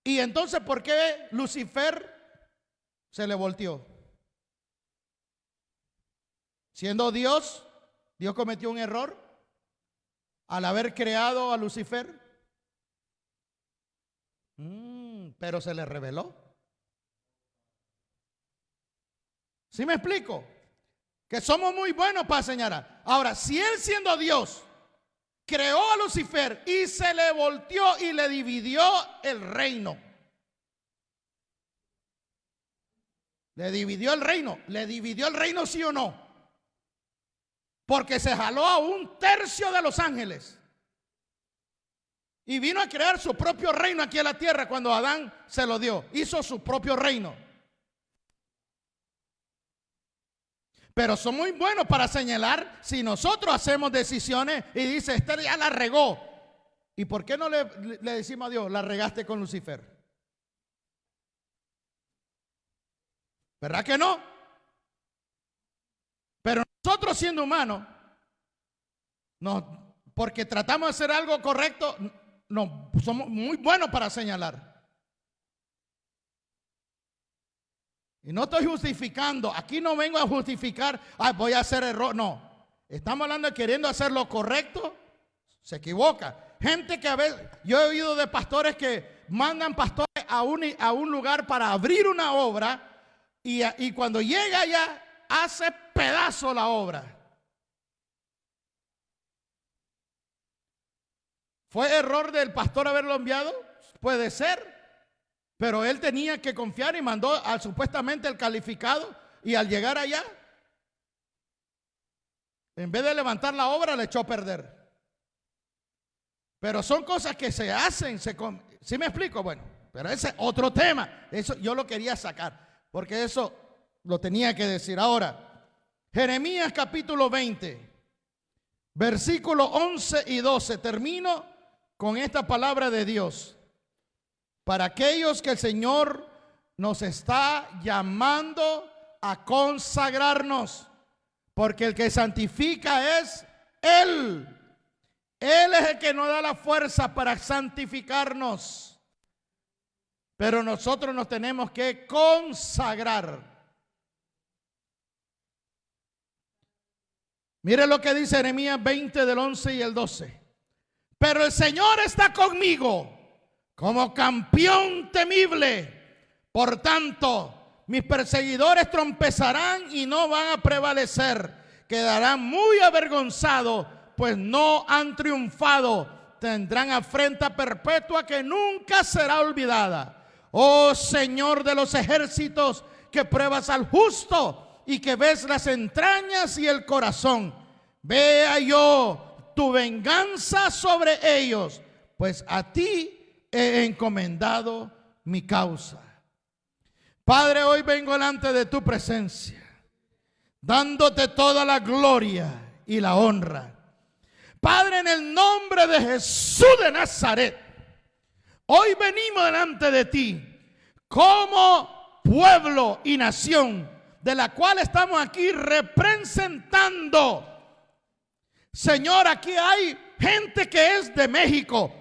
Y entonces, ¿por qué Lucifer se le volteó? Siendo Dios, Dios cometió un error al haber creado a Lucifer. Pero se le reveló. ¿Sí me explico? Que somos muy buenos para señalar. Ahora, si él siendo Dios creó a Lucifer y se le volteó y le dividió el reino. Le dividió el reino. ¿Le dividió el reino, sí o no? Porque se jaló a 1/3 de los ángeles. Y vino a crear su propio reino aquí en la tierra cuando Adán se lo dio. Hizo su propio reino. Pero son muy buenos para señalar si nosotros hacemos decisiones y dice, este ya la regó. ¿Y por qué no le decimos a Dios, la regaste con Lucifer? ¿Verdad que no? Pero nosotros siendo humanos, no, porque tratamos de hacer algo correcto, no, somos muy buenos para señalar. Y no estoy justificando, aquí no vengo a justificar, voy a hacer error, no. Estamos hablando de queriendo hacer lo correcto, se equivoca. Gente que a veces, yo he oído de pastores que mandan pastores a un lugar para abrir una obra y cuando llega allá hace pedazo la obra. ¿Fue error del pastor haberlo enviado? Puede ser. Pero él tenía que confiar y mandó supuestamente el calificado. Y al llegar allá, en vez de levantar la obra, le echó a perder. Pero son cosas que se hacen. ¿Sí me explico? Bueno, pero ese es otro tema. Eso yo lo quería sacar, porque eso lo tenía que decir. Ahora, Jeremías capítulo 20, versículos 11 y 12. Termino con esta palabra de Dios. Para aquellos que el Señor nos está llamando a consagrarnos, porque el que santifica es Él. Él es el que nos da la fuerza para santificarnos. Pero nosotros nos tenemos que consagrar. Mire lo que dice Jeremías 20 del 11 y el 12. Pero el Señor está conmigo como campeón temible. Por tanto, mis perseguidores trompezarán y no van a prevalecer. Quedarán muy avergonzados, pues no han triunfado. Tendrán afrenta perpetua que nunca será olvidada. Oh Señor de los ejércitos, que pruebas al justo y que ves las entrañas y el corazón. Vea yo tu venganza sobre ellos, pues a ti he encomendado mi causa. Padre, hoy vengo delante de tu presencia, dándote toda la gloria y la honra. Padre, en el nombre de Jesús de Nazaret, hoy venimos delante de ti como pueblo y nación, de la cual estamos aquí representando. Señor, aquí hay gente que es de México,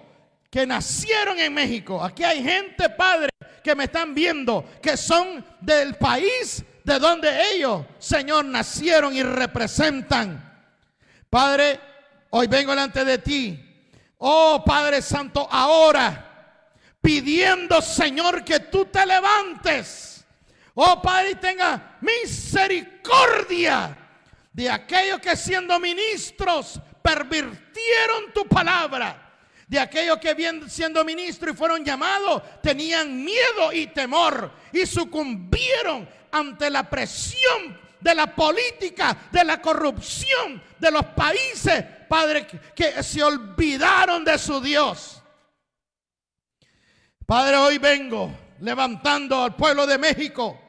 que nacieron en México. Aquí hay gente, Padre, que me están viendo, que son del país de donde ellos, Señor, nacieron y representan. Padre, hoy vengo delante de ti, oh Padre Santo, ahora pidiendo, Señor, que tú te levantes, oh Padre, y tenga misericordia de aquellos que siendo ministros pervirtieron tu palabra. De aquellos que siendo ministros y fueron llamados, tenían miedo y temor y sucumbieron ante la presión de la política, de la corrupción de los países, Padre, que se olvidaron de su Dios. Padre, hoy vengo levantando al pueblo de México,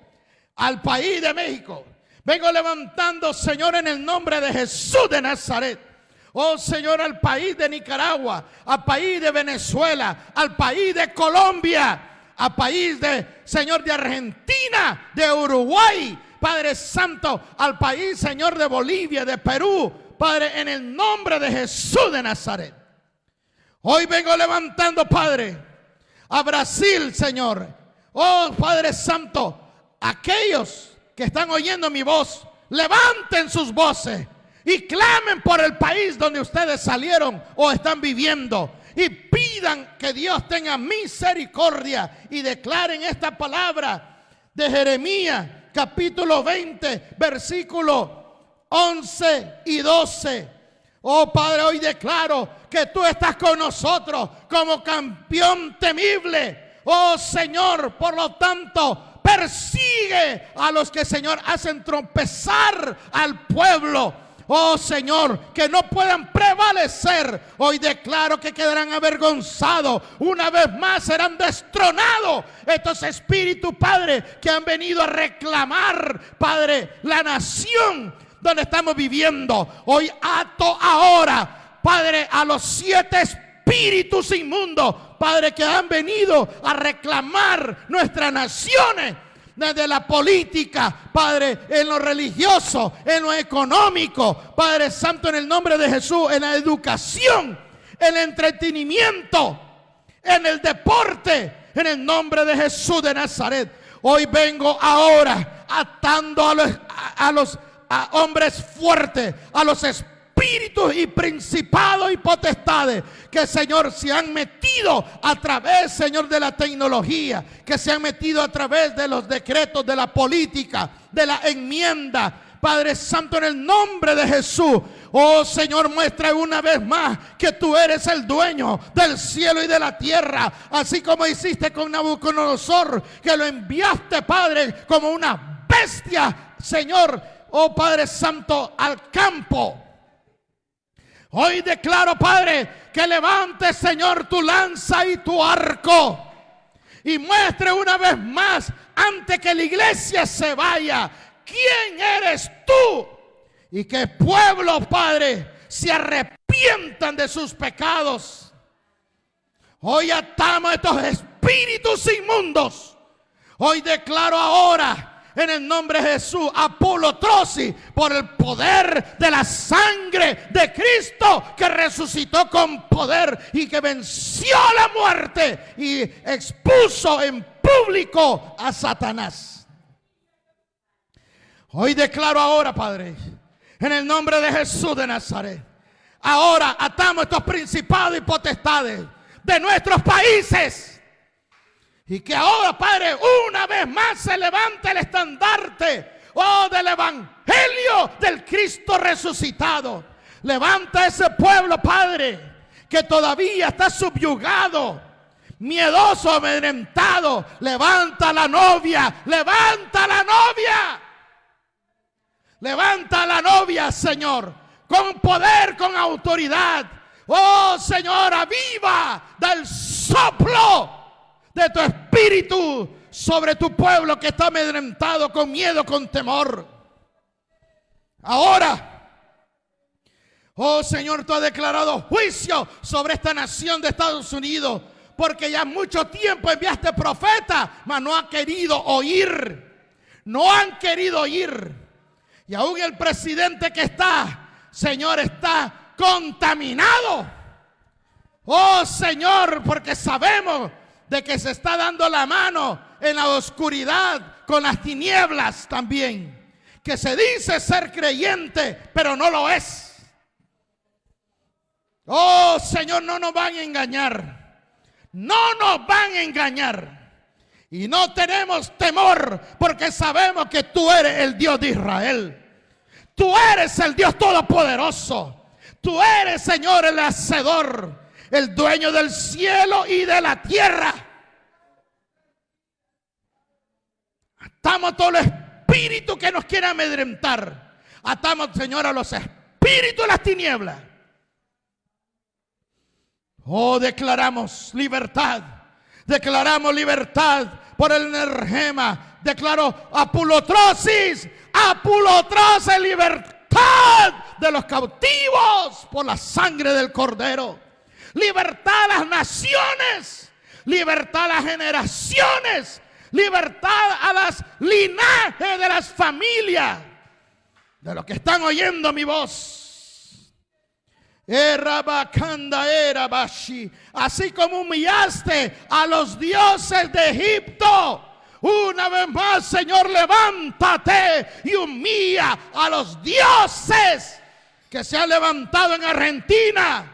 al país de México. Vengo levantando, Señor, en el nombre de Jesús de Nazaret. Oh Señor, al país de Nicaragua, al país de Venezuela, al país de Colombia, al país de, Señor, de Argentina, de Uruguay, Padre Santo, al país, Señor, de Bolivia, de Perú, Padre, en el nombre de Jesús de Nazaret. Hoy vengo levantando, Padre, a Brasil, Señor. Oh, Padre Santo, aquellos que están oyendo mi voz, levanten sus voces y clamen por el país donde ustedes salieron o están viviendo. Y pidan que Dios tenga misericordia y declaren esta palabra de Jeremías, capítulo 20, versículo 11 y 12. Oh Padre, hoy declaro que tú estás con nosotros como campeón temible. Oh Señor, por lo tanto, persigue a los que, Señor, hacen tropezar al pueblo. Oh Señor, que no puedan prevalecer. Hoy declaro que quedarán avergonzados. Una vez más serán destronados estos espíritus, Padre, que han venido a reclamar, Padre, la nación donde estamos viviendo. Hoy ato ahora, Padre, a los 7 espíritus inmundos, Padre, que han venido a reclamar nuestras naciones. Desde la política, Padre, en lo religioso, en lo económico, Padre Santo, en el nombre de Jesús, en la educación, en el entretenimiento, en el deporte, en el nombre de Jesús de Nazaret. Hoy vengo ahora atando a los hombres fuertes, a los espíritus y principados y potestades que, Señor, se han metido a través, Señor, de la tecnología, que se han metido a través de los decretos, de la política, de la enmienda. Padre Santo, en el nombre de Jesús, oh Señor, muestra una vez más que tú eres el dueño del cielo y de la tierra, así como hiciste con Nabucodonosor, que lo enviaste, Padre, como una bestia, Señor, oh Padre Santo, al campo. Hoy declaro, Padre, que levantes, Señor, tu lanza y tu arco y muestre una vez más, antes que la iglesia se vaya, quién eres tú, y que el pueblo, Padre, se arrepientan de sus pecados. Hoy atamos a estos espíritus inmundos. Hoy declaro ahora, en el nombre de Jesús, apolotrosis, por el poder de la sangre de Cristo, que resucitó con poder y que venció la muerte y expuso en público a Satanás. Hoy declaro ahora, Padre, en el nombre de Jesús de Nazaret, ahora atamos estos principados y potestades de nuestros países. Y que ahora, Padre, una vez más se levante el estandarte, oh, del evangelio del Cristo resucitado. Levanta ese pueblo, Padre, que todavía está subyugado, miedoso, amedrentado. Levanta la novia, levanta la novia. Levanta la novia, Señor, con poder, con autoridad. Oh, Señor, aviva del soplo de tu espíritu sobre tu pueblo que está amedrentado, con miedo, con temor. Ahora, oh Señor, tú has declarado juicio sobre esta nación de Estados Unidos, porque ya mucho tiempo enviaste profetas, mas no han querido oír. No han querido oír. Y aún el presidente que está, Señor, está contaminado. Oh Señor, porque sabemos de que se está dando la mano en la oscuridad con las tinieblas también, que se dice ser creyente, pero no lo es. Oh Señor, no nos van a engañar, no nos van a engañar, y no tenemos temor, porque sabemos que tú eres el Dios de Israel, tú eres el Dios todopoderoso, tú eres, Señor, el hacedor, el dueño del cielo y de la tierra. Atamos todo el espíritu que nos quiere amedrentar. Atamos, Señor, a los espíritus de las tinieblas. Oh, declaramos libertad. Declaramos libertad por el energema. Declaro apulotrosis. Apulotrosis, libertad de los cautivos por la sangre del Cordero. Libertad a las naciones, libertad a las generaciones, libertad a las linajes de las familias, de los que están oyendo mi voz. Así como humillaste a los dioses de Egipto, una vez más, Señor, levántate y humilla a los dioses que se han levantado en Argentina,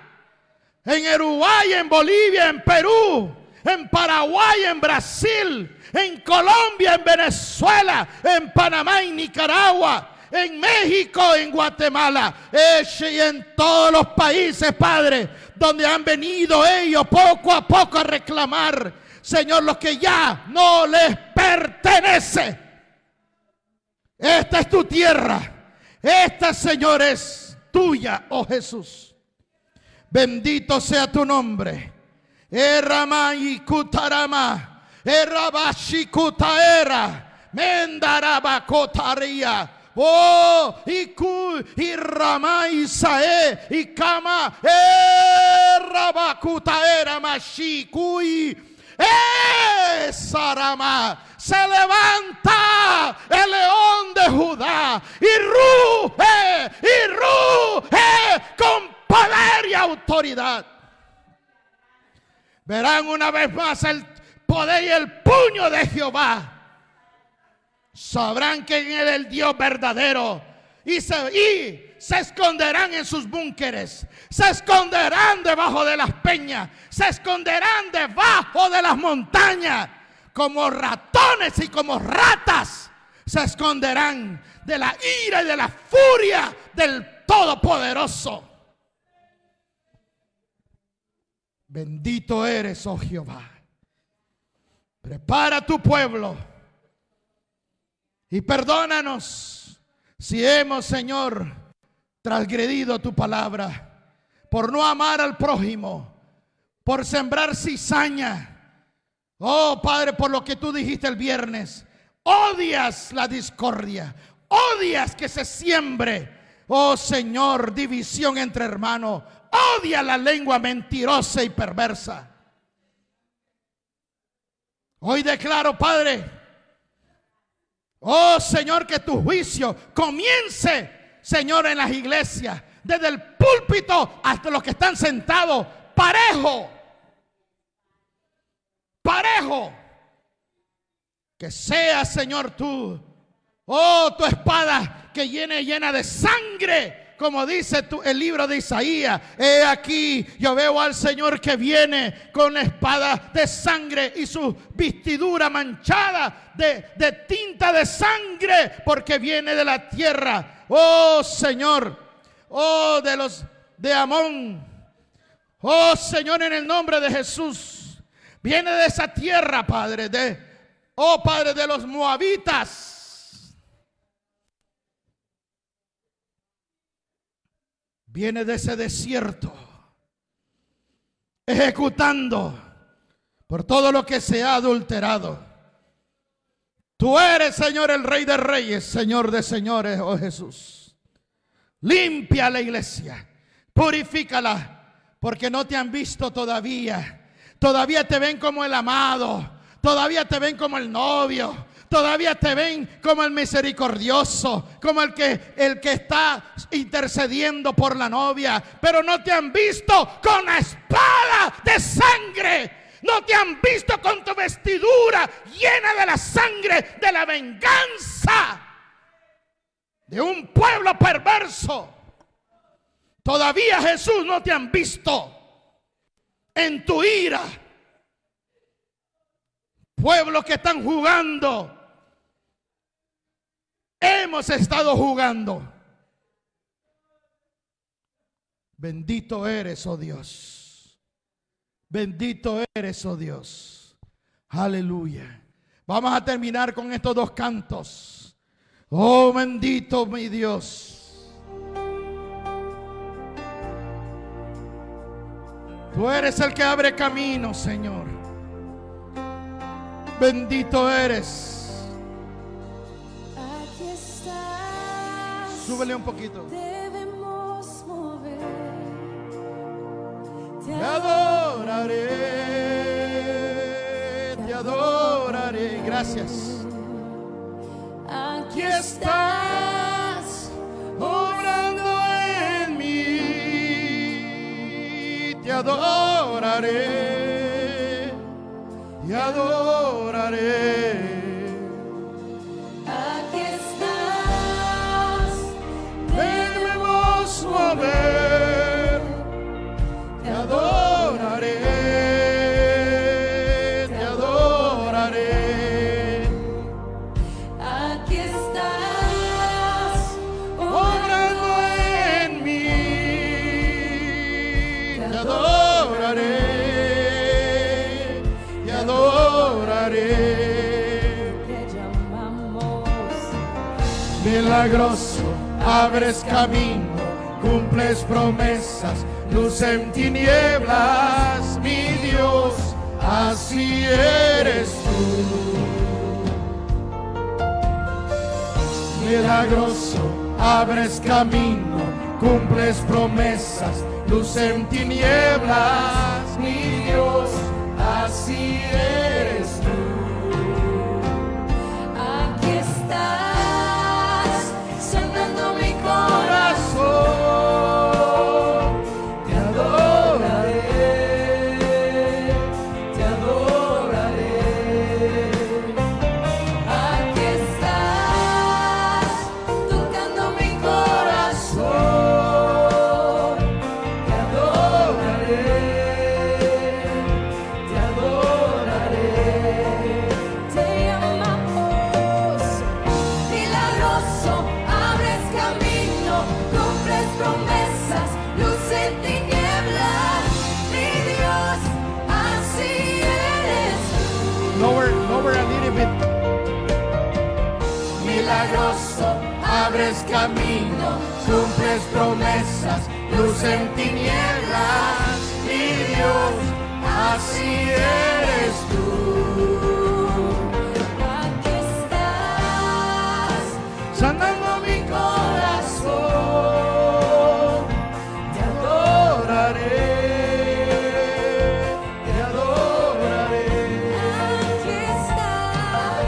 en Uruguay, en Bolivia, en Perú, en Paraguay, en Brasil, en Colombia, en Venezuela, en Panamá, en Nicaragua, en México, en Guatemala, y en todos los países, Padre, donde han venido ellos poco a poco a reclamar, Señor, lo que ya no les pertenece. Esta es tu tierra. Esta, Señor, es tuya, oh Jesús. Bendito sea tu nombre. Eramai kutarama, erabashi kutaera, mendarabakotaria. Oh, iku iramai sae ikama erabakutaera mashikui. Sarama, se levanta el león de Judá y ruge con poder y autoridad. Verán una vez más el poder y el puño de Jehová. Sabrán que Él es el Dios verdadero y se esconderán en sus búnkeres, se esconderán debajo de las peñas, se esconderán debajo de las montañas, como ratones y como ratas, se esconderán de la ira y de la furia del Todopoderoso. Bendito eres, oh Jehová. Prepara tu pueblo y perdónanos si hemos, Señor, transgredido tu palabra, por no amar al prójimo, por sembrar cizaña. Oh Padre, por lo que tú dijiste el viernes, odias la discordia, odias que se siembre, oh Señor, división entre hermanos, odia la lengua mentirosa y perversa. Hoy declaro, Padre, oh Señor, que tu juicio comience, Señor, en las iglesias, desde el púlpito hasta los que están sentados, parejo. Que sea, Señor, tú, oh, tu espada que llena de sangre, como dice el libro de Isaías. He aquí, yo veo al Señor que viene con la espada de sangre y su vestidura manchada de tinta de sangre, porque viene de la tierra, oh Señor, oh de Amón, oh Señor, en el nombre de Jesús. Viene de esa tierra, Padre, oh Padre, de los moabitas. Viene de ese desierto, ejecutando por todo lo que se ha adulterado. Tú eres, Señor, el Rey de Reyes, Señor de Señores, oh Jesús. Limpia la iglesia, purifícala, porque no te han visto todavía. Todavía te ven como el amado, todavía te ven como el novio, todavía te ven como el misericordioso, como el que está intercediendo por la novia, pero no te han visto con la espada de sangre. No te han visto con tu vestidura llena de la sangre de la venganza de un pueblo perverso. Todavía, Jesús, no te han visto en tu ira. Pueblos que están jugando. Hemos estado jugando. Bendito eres, oh Dios. Bendito eres, oh Dios. Aleluya. Vamos a terminar con estos dos cantos. Oh, bendito mi Dios. Tú eres el que abre camino, Señor. Bendito eres. Aquí estás. Súbele un poquito. Debemos mover. Te adoraré, te adoraré. Gracias. Aquí estás obrando en mí. adoraré, te adoraré. Aquí estás, Debemos mover, te adoraré, te adoraré. aquí estás, Obrando en mí, te adoraré, te adoraré. te llamamos. Milagroso, abres camino, cumples promesas, luz en tinieblas, mi Dios, así eres tú. Milagroso, abres camino, cumples promesas, luz en tinieblas, mi Dios, así eres tú. Aquí estás, sanando mi Corazón, te adoraré, te adoraré. Aquí estás, tocando mi corazón. Te adoraré, te adoraré. Te llamamos. Milagroso, abres camino, cumples promesas, luz en tinieblas. Mi Dios, así eres tú. Lower a little bit. Milagroso, abres camino, cumples promesas, luz en tinieblas, mi Dios, así eres tú. Aquí estás, Sanando mi corazón, te adoraré, te adoraré. aquí estás,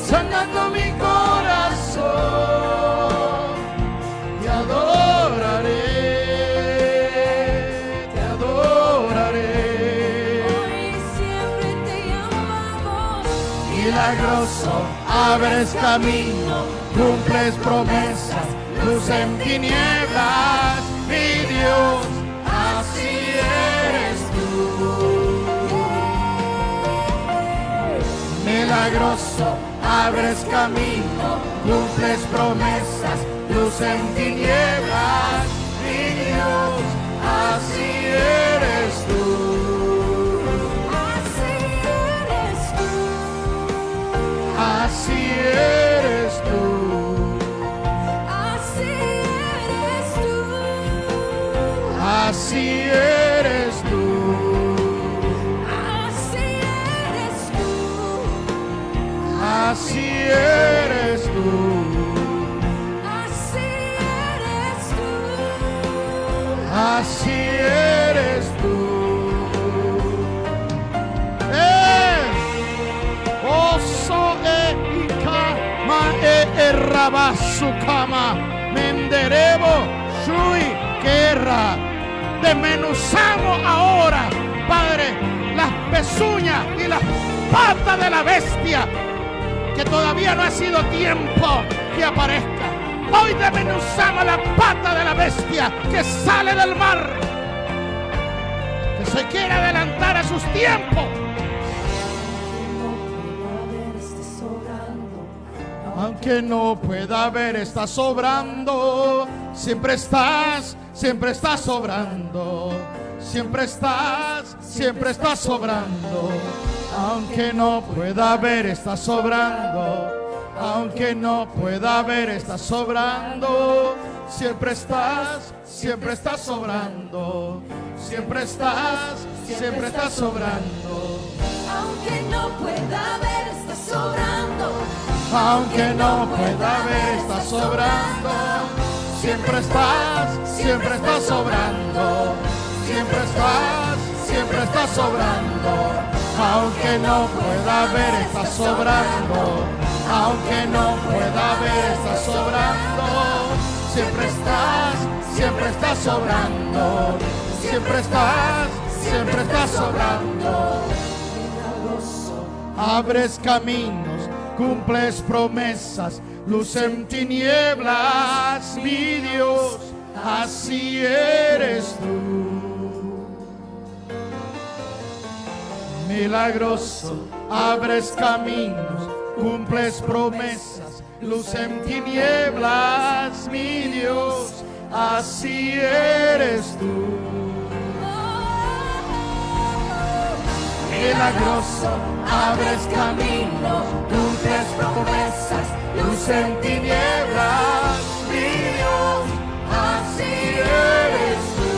Sanando mi corazón, te adoraré, te adoraré. hoy y siempre te llamamos. Milagroso, abres camino, cumples promesas, luz en tinieblas, mi Dios, así eres tú. Milagroso, abres camino, cumples promesas, luz en tinieblas, mi Dios, así eres tú. Así eres tú, Así eres tú. así eres tú, Así eres tú. así eres tú, Así eres tú. así eres tú, Así eres tú. Oso ikama rabasukama menderebo shui guerra. Desmenuzamos ahora, Padre, las pezuñas y las patas de la bestia, que todavía no ha sido tiempo que aparezca. Hoy desmenuzamos la pata de la bestia que sale del mar, que se quiere adelantar a sus tiempos. Aunque no pueda ver, está sobrando. Siempre estás sobrando. Siempre estás sobrando. Aunque no pueda ver, está sobrando. Aunque no pueda ver, está sobrando. Siempre estás sobrando. Siempre estás sobrando. aunque no pueda ver, está sobrando. Aunque no pueda ver, está sobrando. Siempre estás sobrando. Siempre estás sobrando. Aunque no pueda ver, está sobrando. Aunque no pueda ver, está sobrando. Siempre estás siempre estás obrando, siempre estás obrando. Abres caminos, cumples promesas, luz en tinieblas, mi Dios, así eres tú. Milagroso, abres caminos, cumples promesas, luz en tinieblas, mi Dios, así eres tú. Milagroso, abres caminos, cumples promesas, luz en tinieblas, mi Dios, así eres tú.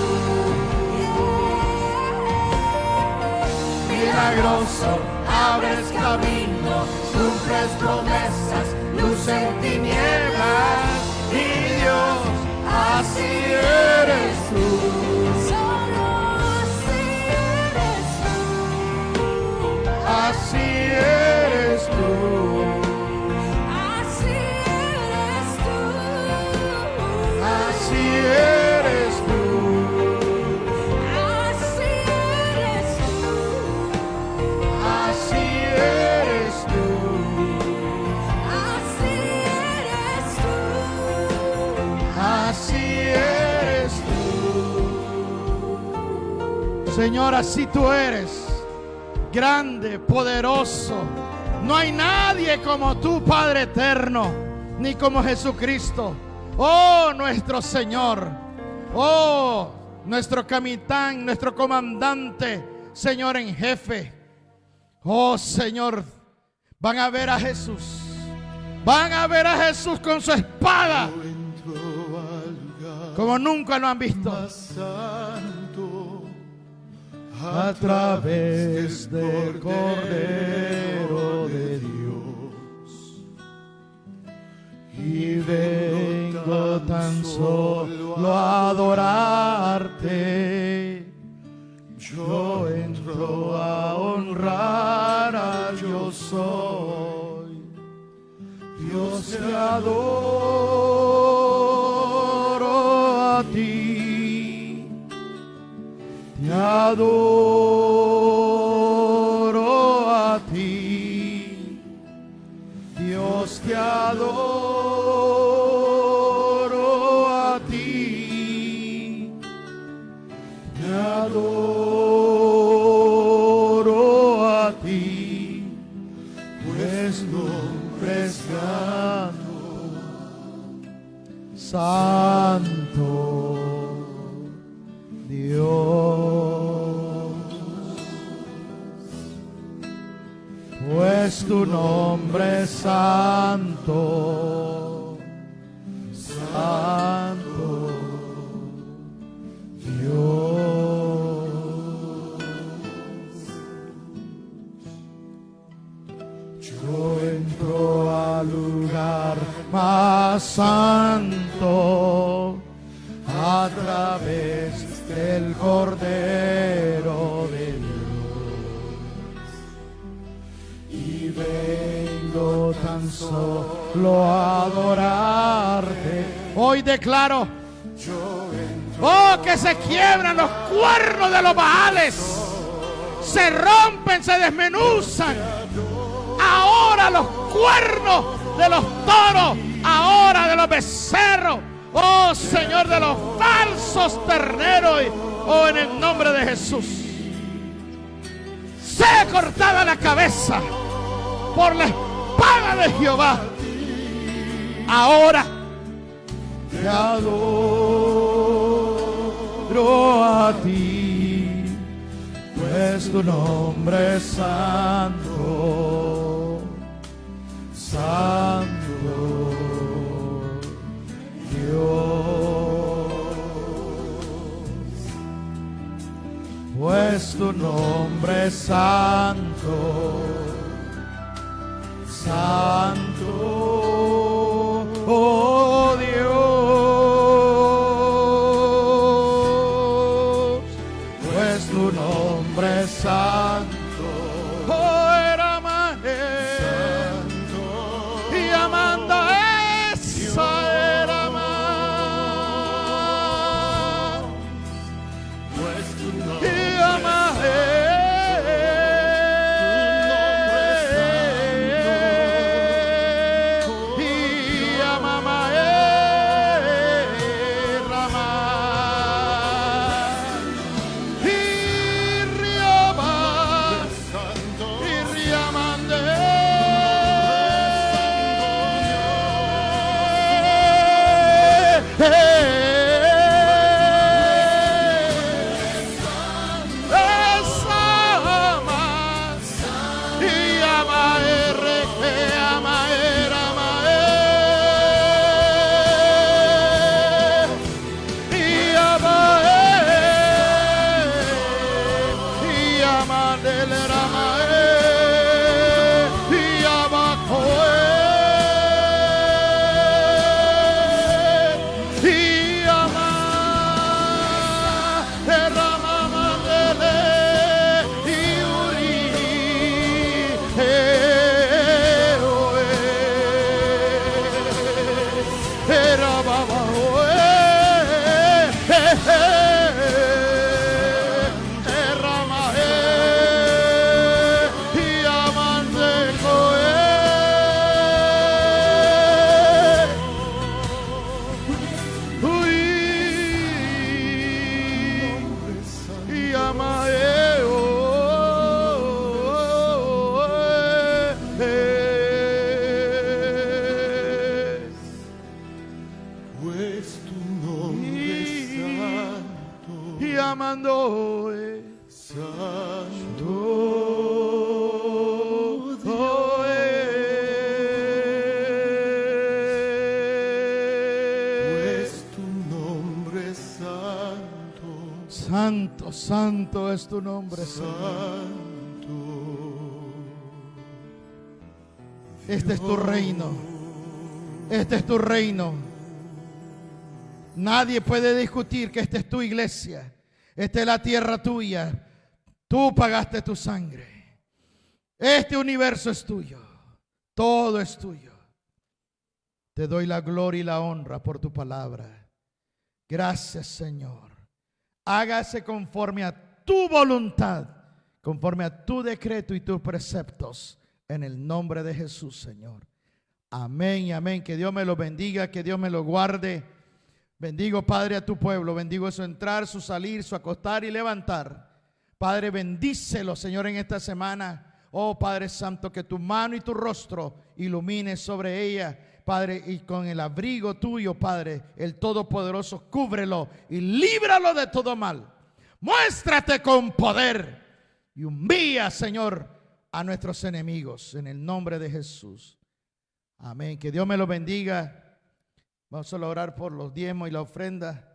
Milagroso, abres caminos, cumples promesas, luz en tinieblas, mi Dios, así eres tú. Así eres tú. Así eres tú. Así eres tú. Así eres tú. Así eres tú. Así eres tú. Así eres tú. Señor, así tú eres. Grande, poderoso. No hay nadie como tú, Padre eterno, ni como Jesucristo. Oh, nuestro Señor. Oh, nuestro capitán, nuestro comandante, Señor en jefe. Oh, Señor, van a ver a Jesús. Van a ver a Jesús con su espada, como nunca lo han visto. A través del Cordero de Dios, y vengo tan solo a adorarte. Yo entro a honrar a Yo soy. Dios, te adoro a ti. Te adoro a ti, Dios, te adoro a ti, te adoro a ti, pues nombre es santo, Dios. Pues tu nombre es santo, santo, Dios. Yo entro al lugar más santo a través del Cordero de Dios. Vengo tan solo a adorarte. Hoy declaro, oh, que se quiebran los cuernos de los Baales, se rompen, se desmenuzan. Ahora los cuernos de los toros, ahora de los becerros, oh Señor, de los falsos terneros, oh, en el nombre de Jesús. Sea cortada la cabeza por la espada de Jehová. Ahora te adoro a ti, pues tu nombre es santo, santo, Dios. Pues tu nombre es santo, santo, oh Dios, pues tu nombre es santo, oh Eramane, y amando esa Eramane, adorando. Santo Oh, pues tu nombre es santo, Santo, santo es tu nombre, Señor. santo. Este es tu reino. Este es tu reino. Nadie puede discutir que esta es tu iglesia. Esta es la tierra tuya. Tú pagaste tu sangre. Este universo es tuyo. Todo es tuyo. Te doy la gloria y la honra por tu palabra. Gracias, Señor. Hágase conforme a tu voluntad, conforme a tu decreto y tus preceptos, en el nombre de Jesús, Señor. Amén y amén. Que Dios me lo bendiga, que Dios me lo guarde. Bendigo, Padre, a tu pueblo. Bendigo su entrar, su salir, su acostar y levantar. Padre, bendícelo, Señor, en esta semana. Oh, Padre Santo, que tu mano y tu rostro ilumine sobre ella, Padre, y con el abrigo tuyo, Padre, el Todopoderoso, cúbrelo y líbralo de todo mal. Muéstrate con poder y humilla, Señor, a nuestros enemigos, en el nombre de Jesús. Amén. Que Dios me lo bendiga. Vamos a orar por los diezmos y la ofrenda.